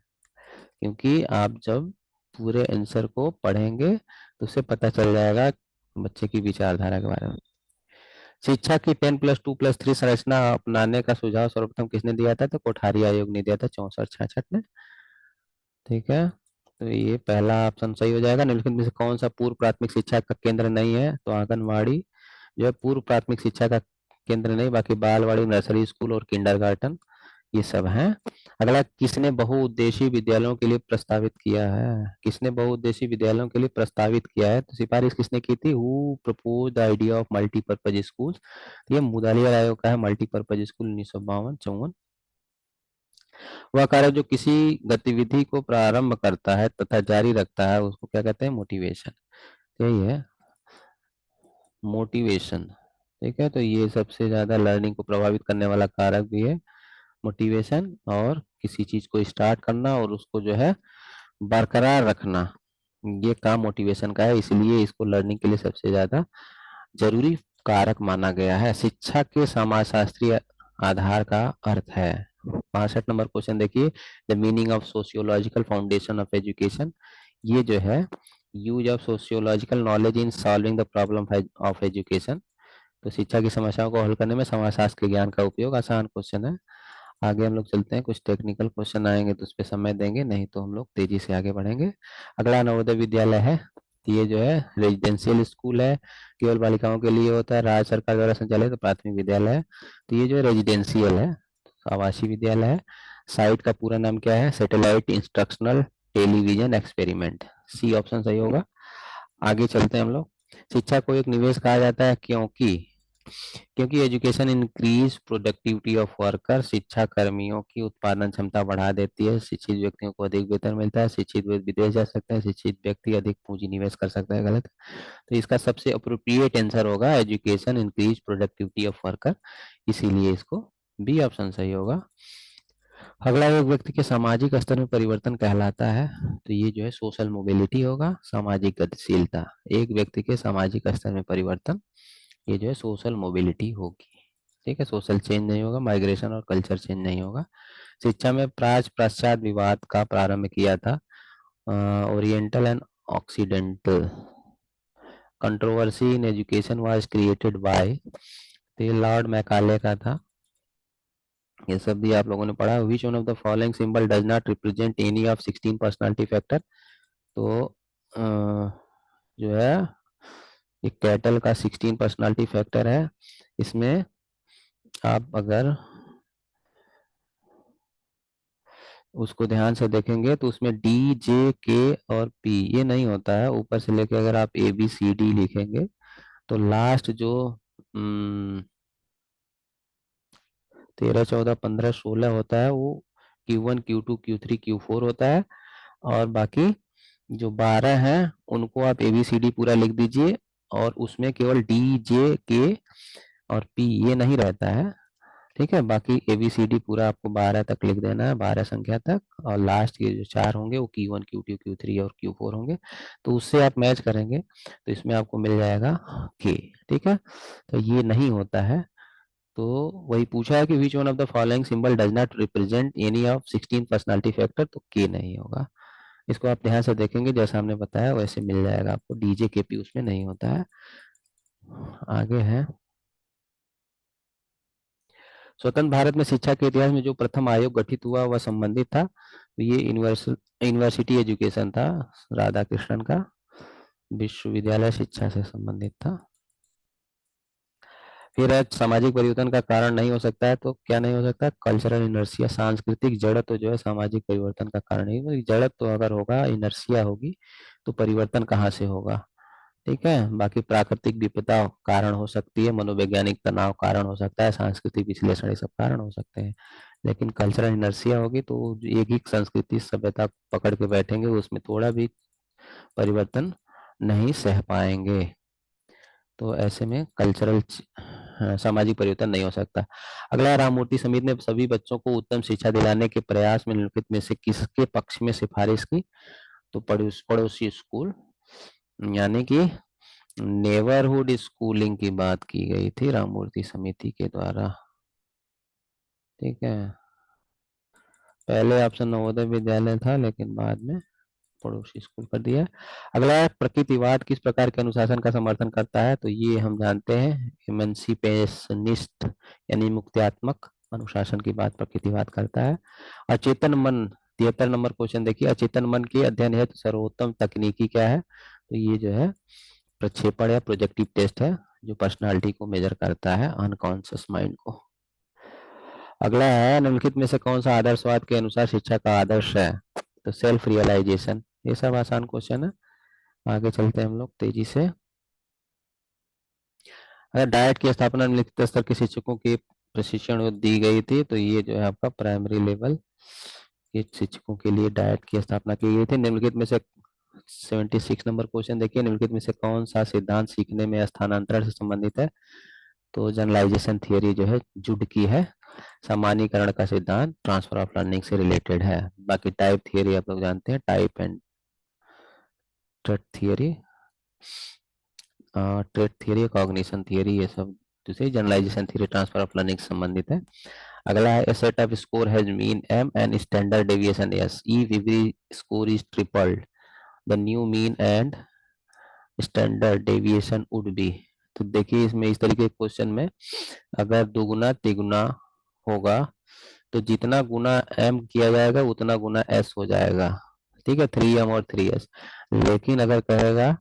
क्योंकि आप जब पूरे आंसर को पढ़ेंगे तो उससे पता चल जाएगा बच्चे की विचारधारा के बारे में। शिक्षा की 10+2+3 संरचना अपनाने का सुझाव सर्वप्रथम किसने दिया था, तो कोठारी आयोग ने दिया था 64-66 में। ठीक है। तो ये पहला ऑप्शन सही हो जाएगा। निम्नलिखित में से कौन सा पूर्व प्राथमिक शिक्षा का केंद्र नहीं है, तो आंगनवाड़ी जो है पूर्व प्राथमिक शिक्षा का केंद्र नहीं, बाकी बालवाड़ी, नर्सरी स्कूल और किंडरगार्टन ये सब हैं। अगला, किसने बहुउद्देशीय विद्यालयों के लिए प्रस्तावित किया है, किसने बहुउद्देशीय विद्यालयों के लिए प्रस्तावित किया है, तो सिफारिश किसने की थी, who propose the idea of multipurpose school. ये मुदालियर आयोग का है, मल्टीपर्पज स्कूल 1952-54। वह कार्य जो किसी गतिविधि को प्रारंभ करता है तथा जारी रखता है, उसको क्या कहते हैं, मोटिवेशन। यही है मोटिवेशन। ठीक है। तो ये सबसे ज्यादा लर्निंग को प्रभावित करने वाला कारक भी है मोटिवेशन और किसी चीज को स्टार्ट करना और उसको जो है बरकरार रखना, ये काम मोटिवेशन का है। इसलिए इसको लर्निंग के लिए सबसे ज्यादा जरूरी कारक माना गया है। शिक्षा के समाजशास्त्रीय आधार का अर्थ है। 65 नंबर क्वेश्चन देखिए, the meaning of sociological foundation of education. ये जो है use of sociological knowledge in solving the problem of education. तो शिक्षा की समस्याओं को हल करने में समाजशास्त्र के ज्ञान का उपयोग। आसान क्वेश्चन है। आगे हम लोग चलते हैं, कुछ टेक्निकल क्वेश्चन आएंगे तो उस पर समय देंगे, नहीं तो हम लोग तेजी से आगे बढ़ेंगे। अगला नवोदय विद्यालय है। ये जो है रेजिडेंशियल स्कूल है, केवल बालिकाओं के लिए होता है, राज्य सरकार द्वारा संचालित प्राथमिक विद्यालय है। तो ये जो है रेजिडेंशियल है, आवासीय विद्यालय है। साइट का पूरा नाम क्या है? Satellite instructional television experiment. C option सही होगा। आगे चलते हैं हम लोग। शिक्षा को एक निवेश कहा जाता है क्योंकि क्योंकि education increase productivity of worker. शिक्षा कर्मियों की उत्पादन क्षमता बढ़ा देती है। शिक्षित व्यक्तियों को अधिक वेतन मिलता है। शिक्षित व्यक्ति विदेश जा सकते हैं। शिक्षित व्यक्ति अधिक पूंजी निवेश कर सकता है। गलत। तो इसका सबसे अप्रोप्रिएट आंसर होगा education increase productivity of worker, इसीलिए इसको बी ऑप्शन सही होगा। अगला एक व्यक्ति के सामाजिक स्तर में परिवर्तन कहलाता है, तो ये जो है सोशल मोबिलिटी होगा, सामाजिक गतिशीलता। एक व्यक्ति के सामाजिक स्तर में परिवर्तन, ये जो है सोशल मोबिलिटी होगी। ठीक है, सोशल चेंज नहीं होगा, माइग्रेशन और कल्चर चेंज नहीं होगा। शिक्षा में प्राच पाश्चात्य विवाद का प्रारंभ किया था, oriental and occidental controversy in education was created by, तो ये लॉर्ड मैकाले का था। ये सब भी आप लोगों ने पढ़ा। विच one of the following symbol does not represent any of 16 personality factor. तो जो है ये कैटल का 16 पर्सनालिटी फैक्टर है। इसमें आप अगर उसको ध्यान से देखेंगे तो उसमें डी, जे, के और पी ये नहीं होता है। ऊपर से लेके अगर आप ए बी सी डी लिखेंगे तो लास्ट जो 13, 14, 15, 16 होता है वो Q1, Q2, Q3, Q4 होता है। और बाकी जो 12 हैं उनको आप ए बी सी डी पूरा लिख दीजिए, और उसमें केवल डी, जे, के और पी ये नहीं रहता है। ठीक है, बाकी ए बी सी डी पूरा आपको 12 तक लिख देना है, 12 संख्या तक। और लास्ट के जो 4 होंगे वो Q1, Q2, Q3 और Q4 होंगे। तो उससे आप मैच करेंगे तो इसमें आपको मिल जाएगा के। ठीक है, तो ये नहीं होता है। तो वही पूछा है कि विच one of the following symbol does not represent any of 16 personality factor, तो के नहीं होगा। इसको आप ध्यान से देखेंगे, जैसा हमने बताया वैसे मिल जाएगा आपको। डीजे के पी उसमें नहीं होता है। आगे है, स्वतंत्र भारत में शिक्षा के इतिहास में जो प्रथम आयोग गठित हुआ वह संबंधित था, तो ये यूनिवर्सिटी एजुकेशन था, राधा कृष्णन का विश्वविद्यालय शिक्षा से संबंधित था। फिर सामाजिक परिवर्तन का कारण नहीं हो सकता है, तो क्या नहीं हो सकता? कल्चरल इनर्सिया, सांस्कृतिक जड़त्व जो है सामाजिक परिवर्तन का कारण नहीं। मतलब जड़त्व तो अगर होगा, इनर्सिया होगी, तो परिवर्तन कहाँ से होगा? ठीक है, बाकी प्राकृतिक विपदा कारण हो सकती है, मनोवैज्ञानिक तनाव कारण हो सकता है, सांस्कृतिक विश्लेषण, ये सब कारण हो सकते हैं। लेकिन कल्चरल इनर्सिया होगी तो एक ही संस्कृति सभ्यता पकड़ के बैठेंगे, उसमें थोड़ा भी परिवर्तन नहीं सह पाएंगे। तो ऐसे में कल्चरल सामाजिक परिवर्तन नहीं हो सकता। अगला, राममूर्ति समिति ने सभी बच्चों को उत्तम शिक्षा दिलाने के प्रयास में निम्नलिखित में से किसके पक्ष में सिफारिश की? तो पड़ोसी स्कूल, यानी कि नेबरहुड स्कूलिंग की बात की गई थी राममूर्ति समिति के द्वारा। ठीक है, पहले ऑप्शन नवोदय विद्यालय था लेकिन बाद में पड़ोसी स्कूल कर दिया। अगला है, प्रकृतिवाद किस प्रकार के अनुशासन का समर्थन करता है? तो ये हम जानते हैं इमेंसिपेशनिस्ट यानी मुक्त्यात्मक अनुशासन की बात प्रकृतिवाद करता है। अचेतन मन, 73 नंबर क्वेश्चन देखिए, अचेतन मन के अध्ययन हेतु सर्वोत्तम तकनीकी क्या है? तो ये जो है प्रक्षेपण या प्रोजेक्टिव टेस्ट है, जो पर्सनालिटी को मेजर करता है, अनकॉन्शियस माइंड को। अगला है, निम्नलिखित में से कौन सा आदर्शवाद के अनुसार शिक्षा का आदर्श है? तो सेल्फ रियलाइजेशन। ये सब आसान क्वेश्चन है। आगे चलते हैं हम लोग तेजी से। अगर डाइट की स्थापना निम्नलिखित स्तर के शिक्षकों के प्रशिक्षण दी गई थी, तो ये जो है आपका प्राइमरी लेवल के शिक्षकों के लिए डाइट की स्थापना की गई थी। निम्नलिखित में से 76 नंबर क्वेश्चन देखिए, निम्नलिखित में से कौन सा सिद्धांत सीखने में स्थानांतरण से संबंधित है? तो जनरलाइजेशन थियरी जो है जुड की है। सामान्यीकरण का सिद्धांत ट्रांसफर ऑफ लर्निंग से रिलेटेड है। बाकी टाइप थियरी आप लोग जानते हैं, type and trait theory, trait theory, cognition theory, ये सब दूसरी generalization theory transfer of learning से संबंधित है। अगला है, a set of score has mean m and standard deviation s, if every score is tripled the new mean and standard deviation would be. तो देखिए इसमें इस तरीके के क्वेश्चन में अगर दुगुना तिगुना होगा तो जितना गुना m किया जाएगा उतना गुना s हो जाएगा, ठीक है, 3m और 3s। लेकिन अगर कहेगा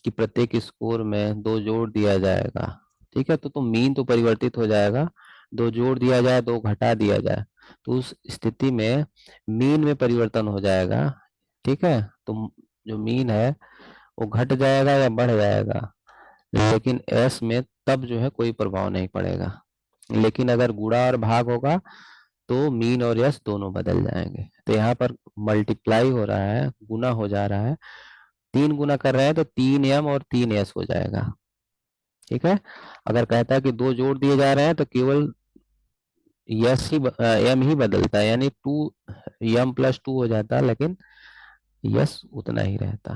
कि प्रत्येक स्कोर में 2 जोड़ दिया जाएगा, ठीक है, तो मीन तो परिवर्तित हो जाएगा, 2 जोड़ दिया जाए 2 घटा दिया जाए, तो उस स्थिति में मीन में परिवर्तन हो जाएगा, ठीक है। तो जो मीन है वो घट जाएगा या बढ़ जाएगा, लेकिन एस में तब जो है कोई प्रभाव नहीं पड़ेगा। लेकिन अगर गुणा और भाग होगा तो मीन और यस दोनों बदल जाएंगे। तो यहाँ पर मल्टीप्लाई हो रहा है, गुना हो जा रहा है, 3 गुना कर रहे हैं तो 3m और 3s हो जाएगा, ठीक है। अगर कहता है कि 2 जोड़ दिए जा रहे हैं तो केवल यस ही एम ही बदलता है, यानी 2m+2 हो जाता, लेकिन यस उतना ही रहता।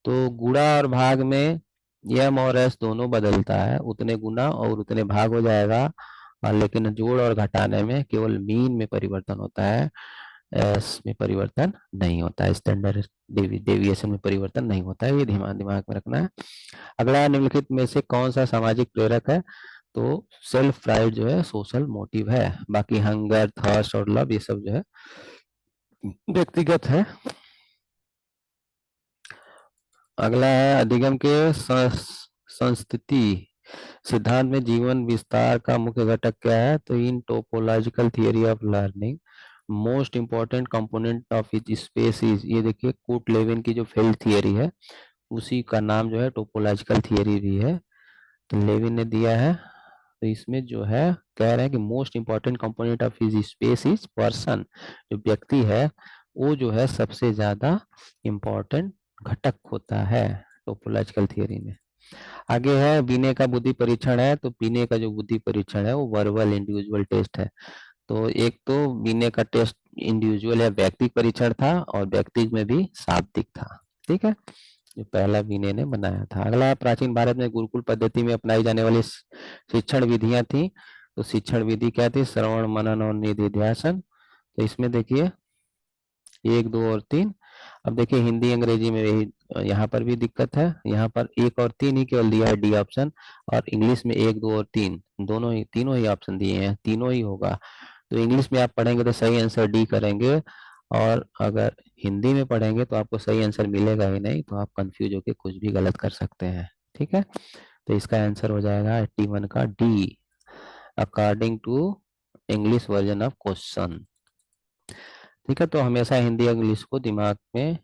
तो गुणा और भाग में एम और एस दोनों बदलता है, उतने गुना और उतने भाग हो जाएगा, लेकिन जोड़ और घटाने में केवल मीन में परिवर्तन होता है, एस में परिवर्तन नहीं होता है, स्टैंडर्ड डेविएशन में परिवर्तन नहीं होता है, ये दिमाग में रखना है। अगला, निम्नलिखित में से कौन सा सामाजिक प्रेरक है? तो सेल्फ प्राइड जो है सोशल मोटिव है, बाकी हंगर, थर्स्ट और लव ये सब जो है व्यक्तिगत है। अगला है, अधिगम के संस्थिति सिद्धांत में जीवन विस्तार का मुख्य घटक क्या है? तो in topological theory of learning most important component of each space is, ये देखिए कूट लेविन की जो फील्ड थियरी है उसी का नाम जो है टोपोलॉजिकल थियरी भी है, तो लेविन ने दिया है। तो इसमें जो है कह रहे हैं कि most important component of his space is person, जो व्यक्ति है वो जो है सबसे ज्यादा इंपॉर्टेंट घटक होता है टोपोलॉजिकल थियरी में। आगे है, बीने का बुद्धि परीक्षण है, तो बीने का जो बुद्धि परीक्षण है वो वर्बल इंडिविजुअल टेस्ट है। तो एक तो बीने का टेस्ट इंडिविजुअल या व्यक्तिक परीक्षण था और व्यक्तिक में भी शाब्दिक था, ठीक है, जो पहला बीने ने बनाया था। अगला है, प्राचीन भारत में गुरुकुल पद्धति में अपनाई जाने वाली शिक्षण विधियां थी, तो शिक्षण विधि क्या थी? श्रवण मनन और निधिध्यासन। तो इसमें देखिए 1 2 और 3। अब देखिए हिंदी अंग्रेजी में यही, यहाँ पर भी दिक्कत है, यहाँ पर 1 और 3 ही केवल दिया है डी ऑप्शन, और इंग्लिश में 1 2 और 3 दोनों ही, तीनों ही ऑप्शन दिए हैं, तीनों ही होगा। तो इंग्लिश में आप पढ़ेंगे तो सही आंसर डी करेंगे, और अगर हिंदी में पढ़ेंगे तो आपको सही आंसर मिलेगा ही नहीं, तो आप कंफ्यूज होकर कुछ भी गलत कर सकते हैं, ठीक है। तो इसका आंसर हो जाएगा 81 का D, according to English version of question, ठीक है। तो हमेशा हिंदी इंग्लिश को दिमाग में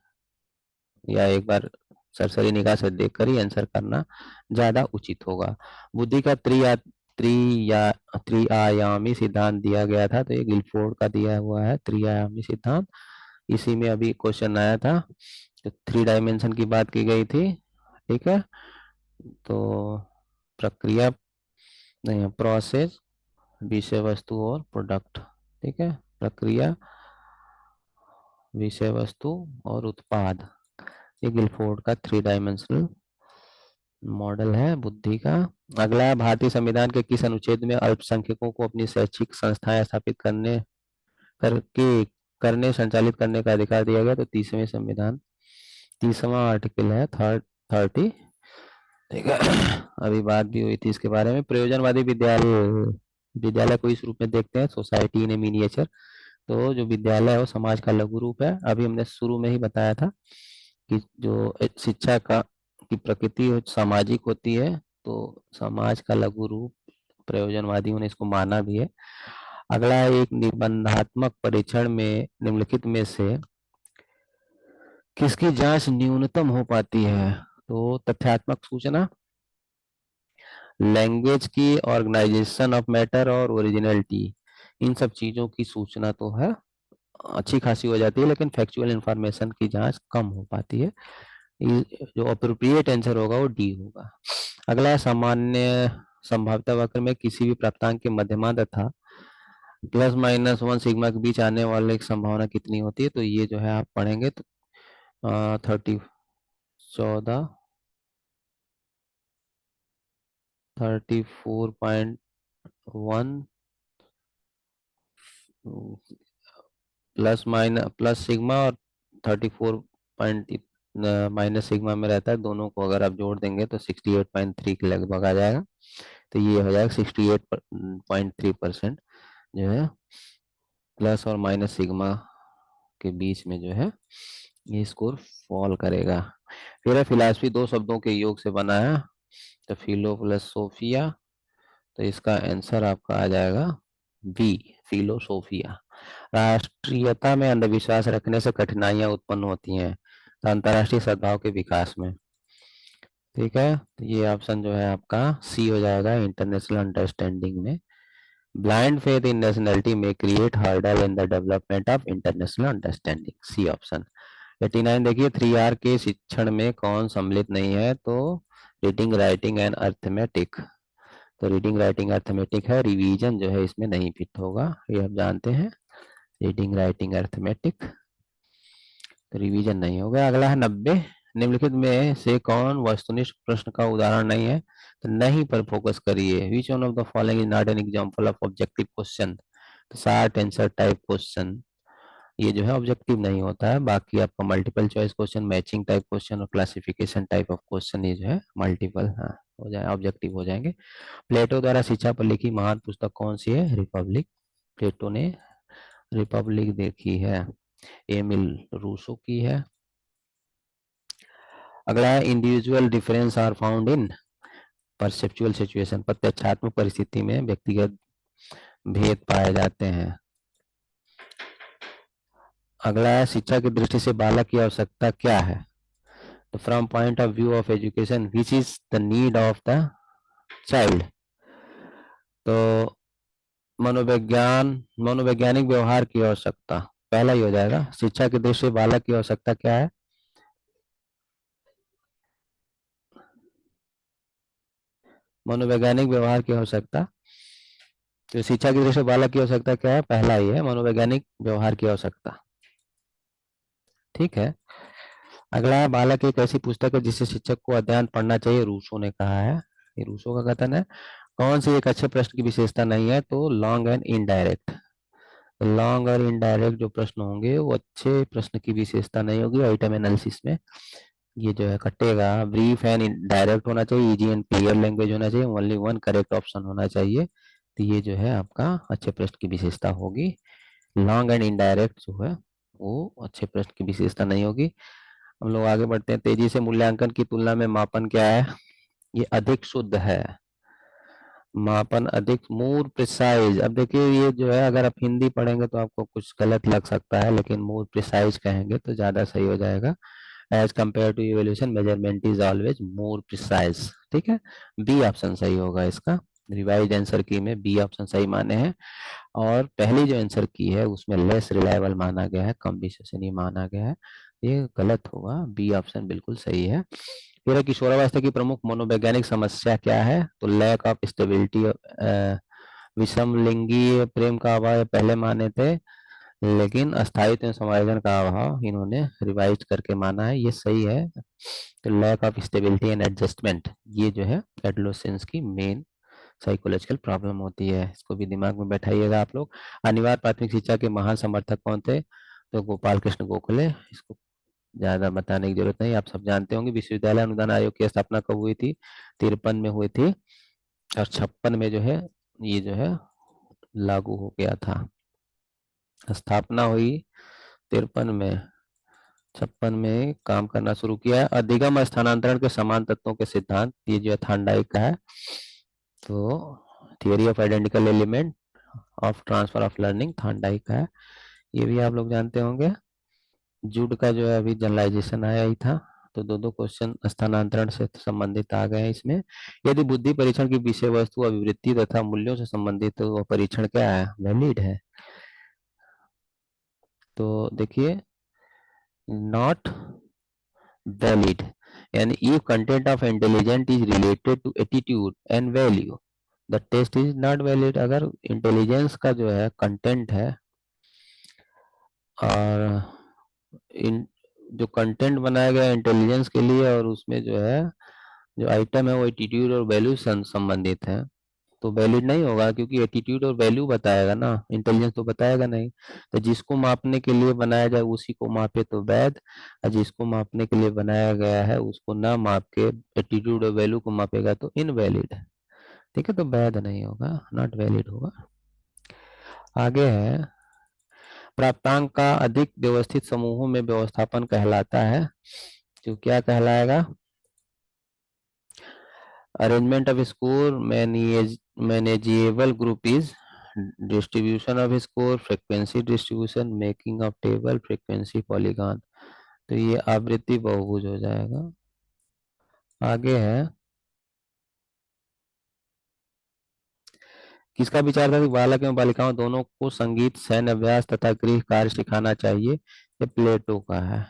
या एक बार सरसरी निगाह से देखकर ही आंसर करना ज्यादा उचित होगा। बुद्धि का त्रिआयामी सिद्धांत दिया गया था, तो ये गिलफोर्ड का दिया हुआ है त्रिआयामी सिद्धांत, इसी में अभी क्वेश्चन आया था, तो 3 डायमेंशन की बात की गई थी, ठीक है। तो प्रक्रिया नहीं, प्रोसेस, विषय वस्तु और प्रोडक्ट, ठीक है, प्रक्रिया, विषय वस्तु और उत्पाद, ये गिलफोर्ड का 3 डायमेंशनल मॉडल है बुद्धि का। अगला, भारतीय संविधान के किस अनुच्छेद में अल्पसंख्यकों को अपनी शैक्षिक संस्थाएं स्थापित करने संचालित करने का अधिकार दिया गया? तो 30वें संविधान 30वां आर्टिकल है, 30, ठीक है। अभी बात भी हुई थी इसके बारे में। प्रयोजनवादी विद्यालय विद्यालय को इस रूप में देखते हैं, सोसाइटी इन ए मिनिएचर, तो जो विद्यालय है वो समाज का लघु रूप है। अभी हमने शुरू में ही बताया था कि जो शिक्षा का की प्रकृति सामाजिक होती है, तो समाज का लघु रूप प्रयोजनवादियों ने इसको माना भी है। अगला है, एक निबंधात्मक परीक्षण में निम्नलिखित में से किसकी जांच न्यूनतम हो पाती है? तो तथ्यात्मक सूचना, लैंग्वेज की, ऑर्गेनाइजेशन ऑफ मैटर और ओरिजिनलिटी, इन सब चीजों की सूचना तो है अच्छी खासी हो जाती है, लेकिन फैक्चुअल इंफॉर्मेशन की जांच कम हो पाती है। जो अप्रोप्रिएट आंसर होगा वो डी होगा। अगला है, सामान्य संभाव्यता वक्र में किसी भी प्राप्तांक के मध्यमान तथा +-1 सिग्मा के बीच आने वाले की संभावना कितनी होती है, तो ये जो है आप पढ़ेंगे तो 14 34.1 प्लस सिग्मा और 34 पॉइंट माइनस सिग्मा में रहता है, दोनों को अगर आप जोड़ देंगे तो 68.3 के लगभग आ जाएगा। तो ये हो जाएगा 68.3% जो है प्लस और माइनस सिग्मा के बीच में जो है ये स्कोर फॉल करेगा। फिर है फिलॉसफी, दो शब्दों के योग से बना है, तो फिलो प्लस सोफिया, तो इसका आंसर आपका आ जाएगा बी, फिलोसोफिया। राष्ट्रीयता में अंधविश्वास रखने से कठिनाइयां उत्पन्न होती हैं, तो अंतर्राष्ट्रीय सद्भाव के विकास में। ठीक है, तो ये ऑप्शन जो है आपका सी हो जाएगा, इंटरनेशनल अंडरस्टैंडिंग में। ब्लाइंड फेथ इन नेशनलिटी में create hurdle in the development of international understanding, C option. 89 देखिए, 3R के शिक्षण में कौन सम्मिलित नहीं है, तो रीडिंग राइटिंग एंड अर्थमेटिक। तो रीडिंग राइटिंग अर्थमेटिक है, रिवीजन जो है इसमें नहीं फिट होगा, ये आप जानते हैं। रीडिंग राइटिंग अर्थमेटिक, तो रिवीजन नहीं होगा। अगला है 90, निम्नलिखित में से कौन वस्तुनिष्ठ प्रश्न का उदाहरण नहीं है, तो नहीं पर फोकस करिए। विच one of the following is not an example of objective question, तो शॉर्ट आंसर टाइप क्वेश्चन ये जो है ऑब्जेक्टिव नहीं होता है। बाकी आपका multiple choice question, matching type question और क्लासिफिकेशन टाइप ऑफ क्वेश्चन ये जो है मल्टीपल हो जाए, ऑब्जेक्टिव हो जाएंगे। प्लेटो द्वारा शिक्षा पर लिखी महान पुस्तक कौन सी है, रिपब्लिक। प्लेटो ने रिपब्लिक देखी है, एमिल रूसो की है। अगला है individual difference are found in perceptual situation, प्रत्यक्षात्मक परिस्थिति में व्यक्तिगत भेद पाए जाते हैं। अगला है शिक्षा की दृष्टि से बालक की आवश्यकता क्या है, तो from point of view of education which is the need of the child, तो मनोवैज्ञानिक व्यवहार की आवश्यकता पहला ही हो जाएगा। शिक्षा की दृष्टि से बालक की आवश्यकता क्या है, मनोवैज्ञानिक व्यवहार की आवश्यकता, तो शिक्षा की दृष्टि से बालक की आवश्यकता क्या है, पहला ही है मनोवैज्ञानिक व्यवहार की आवश्यकता। ठीक है, अगला है बालक एक ऐसी पुस्तक है जिसे शिक्षक को अध्ययन पढ़ना चाहिए, रूसो ने कहा है, ये रूसो का कथन है। कौन सी एक अच्छे प्रश्न की विशेषता नहीं है, तो लॉन्ग एंड इनडायरेक्ट। लॉन्ग और इनडायरेक्ट जो प्रश्न होंगे वो अच्छे प्रश्न की विशेषता नहीं होगी आइटम एनालिसिस में, ये जो है कटेगा। ब्रीफ एंड डायरेक्ट होना चाहिए, इजी एंड क्लियर लैंग्वेज होना चाहिए, ओनली वन करेक्ट ऑप्शन होना चाहिए, तो ये जो है आपका अच्छे प्रश्न की विशेषता होगी। लॉन्ग एंड इनडायरेक्ट जो है वो अच्छे प्रश्न की विशेषता नहीं होगी। हम लोग आगे बढ़ते हैं। तेजी से मूल्यांकन की तुलना में मापन क्या है, ये अधिक शुद्ध है, मापन अधिक मोर प्रिसाइज। अब देखिए ये जो है अगर आप हिंदी पढ़ेंगे तो आपको कुछ गलत लग सकता है, लेकिन मोर प्रिसाइज कहेंगे तो ज्यादा सही हो जाएगा। As compare to evolution measurement is always more precise. ठीक है, बी ऑप्शन सही होगा इसका। रिवाइज आंसर की में बी ऑप्शन सही माने हैं, और पहली जो आंसर की है उसमें लेस रिलायबल माना गया है, कम विश्वसनीय माना गया है, ये गलत होगा। बी ऑप्शन बिल्कुल सही है। फिर है किशोरावस्था की प्रमुख मनोवैज्ञानिक समस्या क्या है, तो लैक ऑफ स्टेबिलिटी, विषम लिंगी प्रेम का अभाव पहले माने थे, लेकिन अस्थायित्व एवं समायोजन का अभाव इन्होंने रिवाइज करके माना है, ये सही है। तो lack of stability and adjustment ये जो है एडोलेसेंस की मेन साइकोलॉजिकल प्रॉब्लम होती है, इसको भी दिमाग में बैठाइएगा आप लोग। अनिवार्य प्राथमिक शिक्षा के महान समर्थक कौन थे, तो गोपाल कृष्ण गोखले, इसको ज्यादा बताने की जरूरत नहीं, आप सब जानते होंगे। विश्वविद्यालय अनुदान आयोग की स्थापना कब हुई थी, 53 में हुई थी, और 56 में जो है ये जो है लागू हो गया था। स्थापना हुई 53 में, 56 में काम करना शुरू किया है। अधिगम स्थानांतरण के समान तत्वों के सिद्धांत ये जो है थांडाइक का है, तो theory of identical element of transfer of learning Thorndike का है, ये भी आप लोग जानते होंगे। जूड का जो है अभी जनरलाइजेशन आया ही था, तो दो दो क्वेश्चन स्थानांतरण से संबंधित आ गए हैं इसमें। यदि बुद्धि परीक्षण की विषय वस्तु अभिवृत्ति तथा मूल्यों से संबंधित तो वो परीक्षण क्या है, वैलिड है। तो देखिए नॉट वैलिड, यानी if content of intelligent is related to attitude and value, the test is not valid. अगर इंटेलिजेंस का जो है कंटेंट है और इन जो कंटेंट बनाया गया इंटेलिजेंस के लिए और उसमें जो है जो आइटम है वो एटीट्यूड और वैल्यू संबंधित है, तो वैलिड नहीं होगा, क्योंकि एटीट्यूड और वैल्यू बताएगा ना, इंटेलिजेंस तो बताएगा नहीं। तो जिसको मापने के लिए बनाया जाए उसी को मापे तो वैध, और जिसको मापने के लिए बनाया गया है उसको ना माप के एटीट्यूड और वैल्यू को मापेगा तो इनवैलिड है। ठीक है, तो वैध नहीं होगा, नॉट वैलिड होगा। आगे है, प्राप्तांक का अधिक व्यवस्थित समूहों में व्यवस्थापन कहलाता है, जो क्या कहलाएगा? Arrangement off score manageable group is distribution off score, frequency distribution, making of table, frequency polygon. तो ये आवृत्ति बहुभुज हो जाएगा। आगे है, किसका विचार था कि बालक एवं बालिकाओं दोनों को संगीत, सैन्य अभ्यास तथा गृह कार्य सिखाना चाहिए? ये प्लेटो का है।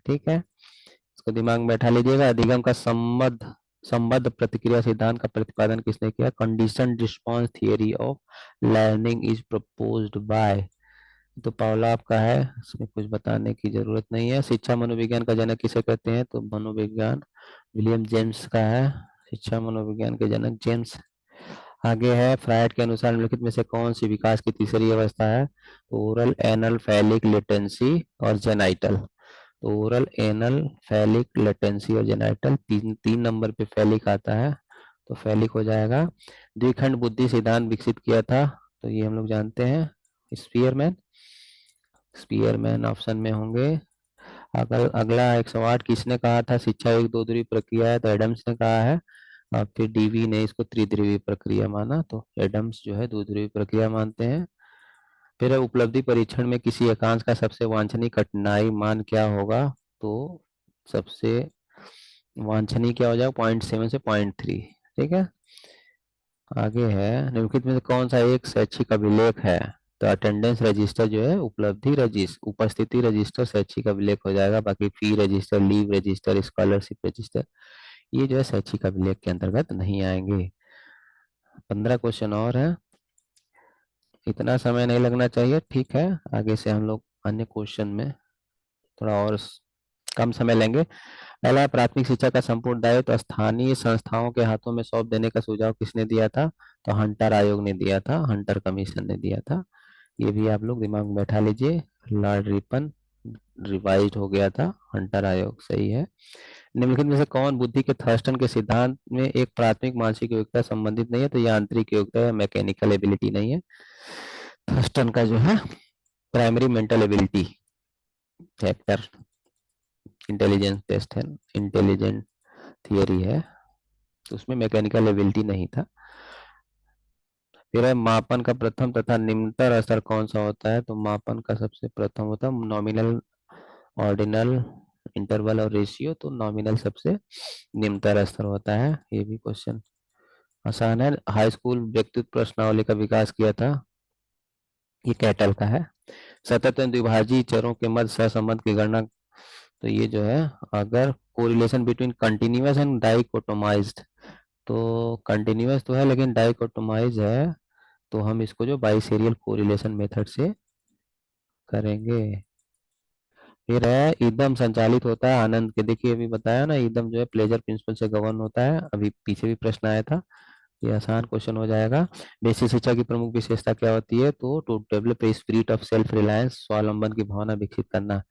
ठीक है, इसको दिमाग में बैठा लीजिएगा। अधिगम का संबद्ध संबद्ध प्रतिक्रिया सिद्धांत का प्रतिपादन किसने किया? Condition response theory of learning is proposed by, तो पावलोव का है, इसमें कुछ बताने की जरूरत नहीं है। शिक्षा मनोविज्ञान का जनक किसे कहते हैं? तो मनोविज्ञान विलियम जेम्स का है, शिक्षा मनोविज्ञान के जनक जेम्स। आगे है, फ्रायड के अनुसार निम्नलिखित में से कौन सी विकास की तीसरी अवस्था है? तो ओरल, एनल, फैलिक, लेटेंसी और जेनाइटल। तो ओरल, एनल, फैलिक, लेटेंसी और जेनाइटल, तीन तीन नंबर पे फैलिक आता है, तो फैलिक हो जाएगा। द्विखंड बुद्धि सिद्धांत विकसित किया था? तो ये हम लोग जानते हैं, स्पीयरमैन। स्पीयरमैन ऑप्शन में होंगे। अगर अगला 108, किसने कहा था शिक्षा एक दो ध्रुवीय प्रक्रिया है? तो एडम्स ने कहा है। और फिर डीवी ने इसको त्रिध्रुवीय प्रक्रिया माना, तो एडम्स जो है दो ध्रुवीय प्रक्रिया मानते हैं। फिर उपलब्धि परीक्षण में किसी एकांश का सबसे वांछनीय कठिनाई मान क्या होगा? तो सबसे वांछनीय क्या हो जाएगा? 0.7 से 0.3। ठीक है, आगे है, निम्नलिखित में से कौन सा एक शैक्षिक अभिलेख है? तो अटेंडेंस रजिस्टर जो है उपलब्धि रजिस्टर, उपस्थिति रजिस्टर शैक्षिक अभिलेख हो जाएगा। बाकी fee register, leave register, scholarship register ये जो है शैक्षिक अभिलेख के अंतर्गत नहीं आएंगे। 15 क्वेश्चन और है, इतना समय नहीं लगना चाहिए। ठीक है, आगे से हम लोग अन्य क्वेश्चन में थोड़ा और कम समय लेंगे। पहला, प्राथमिक शिक्षा का संपूर्ण दायित्व तो स्थानीय संस्थाओं के हाथों में सौंप देने का सुझाव किसने दिया था? तो हंटर आयोग ने दिया था, हंटर कमीशन ने दिया था। ये भी आप लोग दिमाग में बैठा लीजिए। लॉर्ड रिपन रिवाइज हो गया था, हंटर आयोग सही है। निम्नलिखित में से कौन बुद्धि के थर्स्टन के सिद्धांत में एक प्राथमिक मानसिक योग्यता संबंधित नहीं है? तो यांत्रिक योग्यता या मैकेनिकल एबिलिटी नहीं है। थर्स्टन का जो है primary mental ability chapter intelligence test है, इंटेलिजेंट थियरी है, तो उसमें मैकेनिकल एबिलिटी नहीं था। फिर है, मापन का प्रथम तथा निम्नतर स्तर कौन सा होता है? तो मापन का सबसे प्रथम होता है नॉमिनल, ऑर्डिनल, इंटरवल और रेशियो। तो नॉमिनल सबसे निम्नतर स्तर होता है। ये भी क्वेश्चन आसान है। हाई स्कूल व्यक्तित्व प्रश्नावली का विकास किया था? ये कैटल का है। सतत एवं द्विभाजी चरों के मध्य सहसंबंध की गणना? तो ये जो है, अगर कोरिलेशन बिटवीन कंटिन्यूअस एंड डाइकोटोमाइज्ड, तो कंटिन्यूअस तो है लेकिन डाइकोटोमाइज है, तो हम इसको जो बाइसेरियल कोरिलेशन मेथड से करेंगे। फिर है, ईदम संचालित होता है आनंद के? देखिए अभी बताया ना, ईदम जो है प्लेजर प्रिंसिपल से गवर्न होता है, अभी पीछे भी प्रश्न आया था, ये आसान क्वेश्चन हो जाएगा। बेसिक शिक्षा की प्रमुख विशेषता क्या होती है? तो to develop a spirit of self reliance, स्वावलंबन की भावना विकसित करना।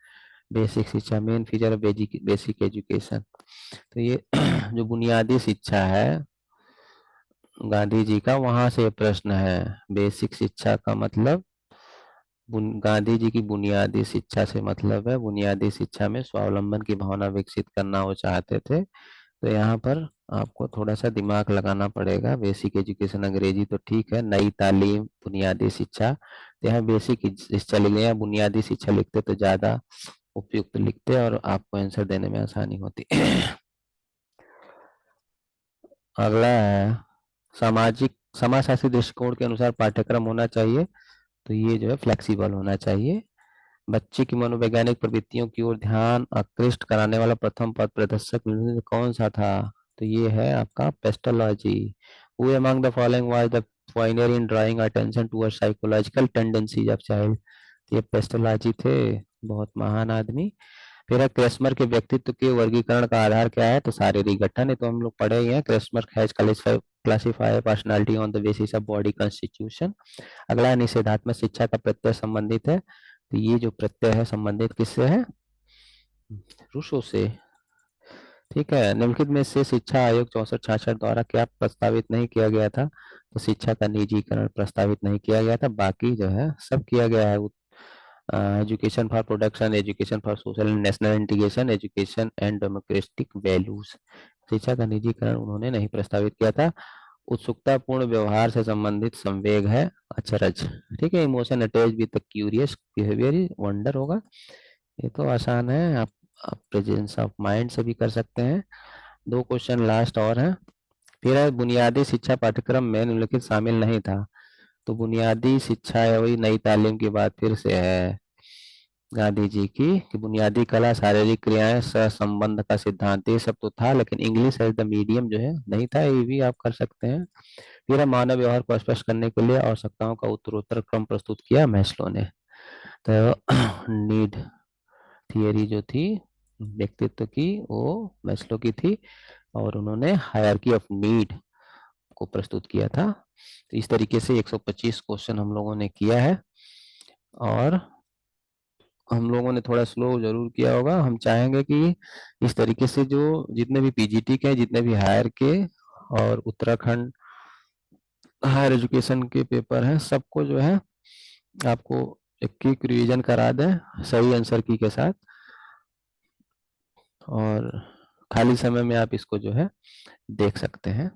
बेसिक शिक्षा main feature of basic education. तो ये जो बुनियादी शिक्षा है गांधी जी का, वहां से प्रश्न है। बेसिक शिक्षा का मतलब गांधी जी की बुनियादी शिक्षा से मतलब है बुनियादी शिक्षा में स्वावलंबन की भावना विकसित करना वो चाहते थे। तो यहाँ पर आपको थोड़ा सा दिमाग लगाना पड़ेगा। बेसिक एजुकेशन अंग्रेजी तो ठीक है, नई तालीम, बुनियादी शिक्षा, तो यहाँ बेसिक शिक्षा लिख लिया, बुनियादी शिक्षा लिखते तो ज्यादा उपयुक्त लिखते और आपको आंसर देने में आसानी होती। अगला है, सामाजिक समाजशास्त्री दृष्टिकोण के अनुसार पाठ्यक्रम होना चाहिए? तो ये जो है फ्लेक्सिबल होना चाहिए। बच्चे की मनोवैज्ञानिक प्रवृत्तियों की ओर ध्यान आकृष्ट कराने वाला प्रथम पथ प्रदर्शक कौन सा था? तो ये है आपका pestology. Who among the following was the pioneer in drawing attention towards psychological tendencies of child? ये पेस्टोलॉजी थे, बहुत महान आदमी। फिर है क्रेस्मर के व्यक्तित्व के वर्गीकरण का आधार क्या है? तो शारीरिक गठन है, तो हम लोग पढ़े ही हैं। Kretschmer has classify personality on the basis of body constitution. अगला निषेधात्मक शिक्षा का प्रत्यय संबंधित है, तो ये जो प्रत्यय है संबंधित किससे है? रूसो से। ठीक है, निम्नलिखित में से शिक्षा आयोग 64-66 द्वारा क्या प्रस्तावित नहीं किया गया था? तो शिक्षा का निजीकरण प्रस्तावित नहीं किया गया था, बाकी जो है सब किया गया है। Education for production, education for social and national integration, education and democratic values, शिक्षा का निजीकरण उन्होंने नहीं प्रस्तावित किया था। उत्सुकतापूर्ण व्यवहार से संबंधित संवेग है अचरज। ठीक है, emotion attach with curious behaviour wonder होगा। ये तो आसान है, आप प्रेजेंस ऑफ माइंड से भी कर सकते हैं। 2 क्वेश्चन लास्ट और हैं। फिर है बुनियादी शिक्षा पाठ्यक्रम में निम्नलिखित शामिल नहीं था। तो बुनियादी शिक्षा है वही नई तालीम की बात फिर से है गांधी जी की, कि बुनियादी कला, शारीरिक क्रियाएं, सहसंबंध का सिद्धांत, ये सब तो था, लेकिन इंग्लिश एज द मीडियम जो है नहीं था। ये भी आप कर सकते हैं। फिर है मानव व्यवहार को स्पष्ट करने के लिए आवश्यकताओं का उत्तरोत्तर क्रम प्रस्तुत किया मैस्लो ने। तो नीड थियरी जो थी व्यक्तित्व की, वो मैस्लो की थी, और उन्होंने हायरार्की ऑफ नीड को प्रस्तुत किया था। तो इस तरीके से 125 क्वेश्चन हम लोगों ने किया है, और हम लोगों ने थोड़ा स्लो जरूर किया होगा। हम चाहेंगे कि इस तरीके से जो जितने भी पीजीटी के, जितने भी हायर के और उत्तराखंड हायर एजुकेशन के पेपर हैं, सबको जो है आपको एक क्विक रिवीजन करा दें सही आंसर की के साथ, और खाली समय में आप इसको जो है देख सकते हैं।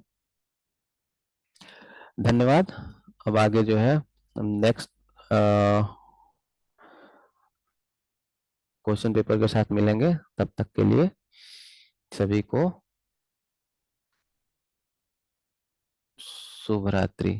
धन्यवाद। अब आगे जो है नेक्स्ट क्वेश्चन पेपर के साथ मिलेंगे। तब तक के लिए सभी को शुभ रात्रि।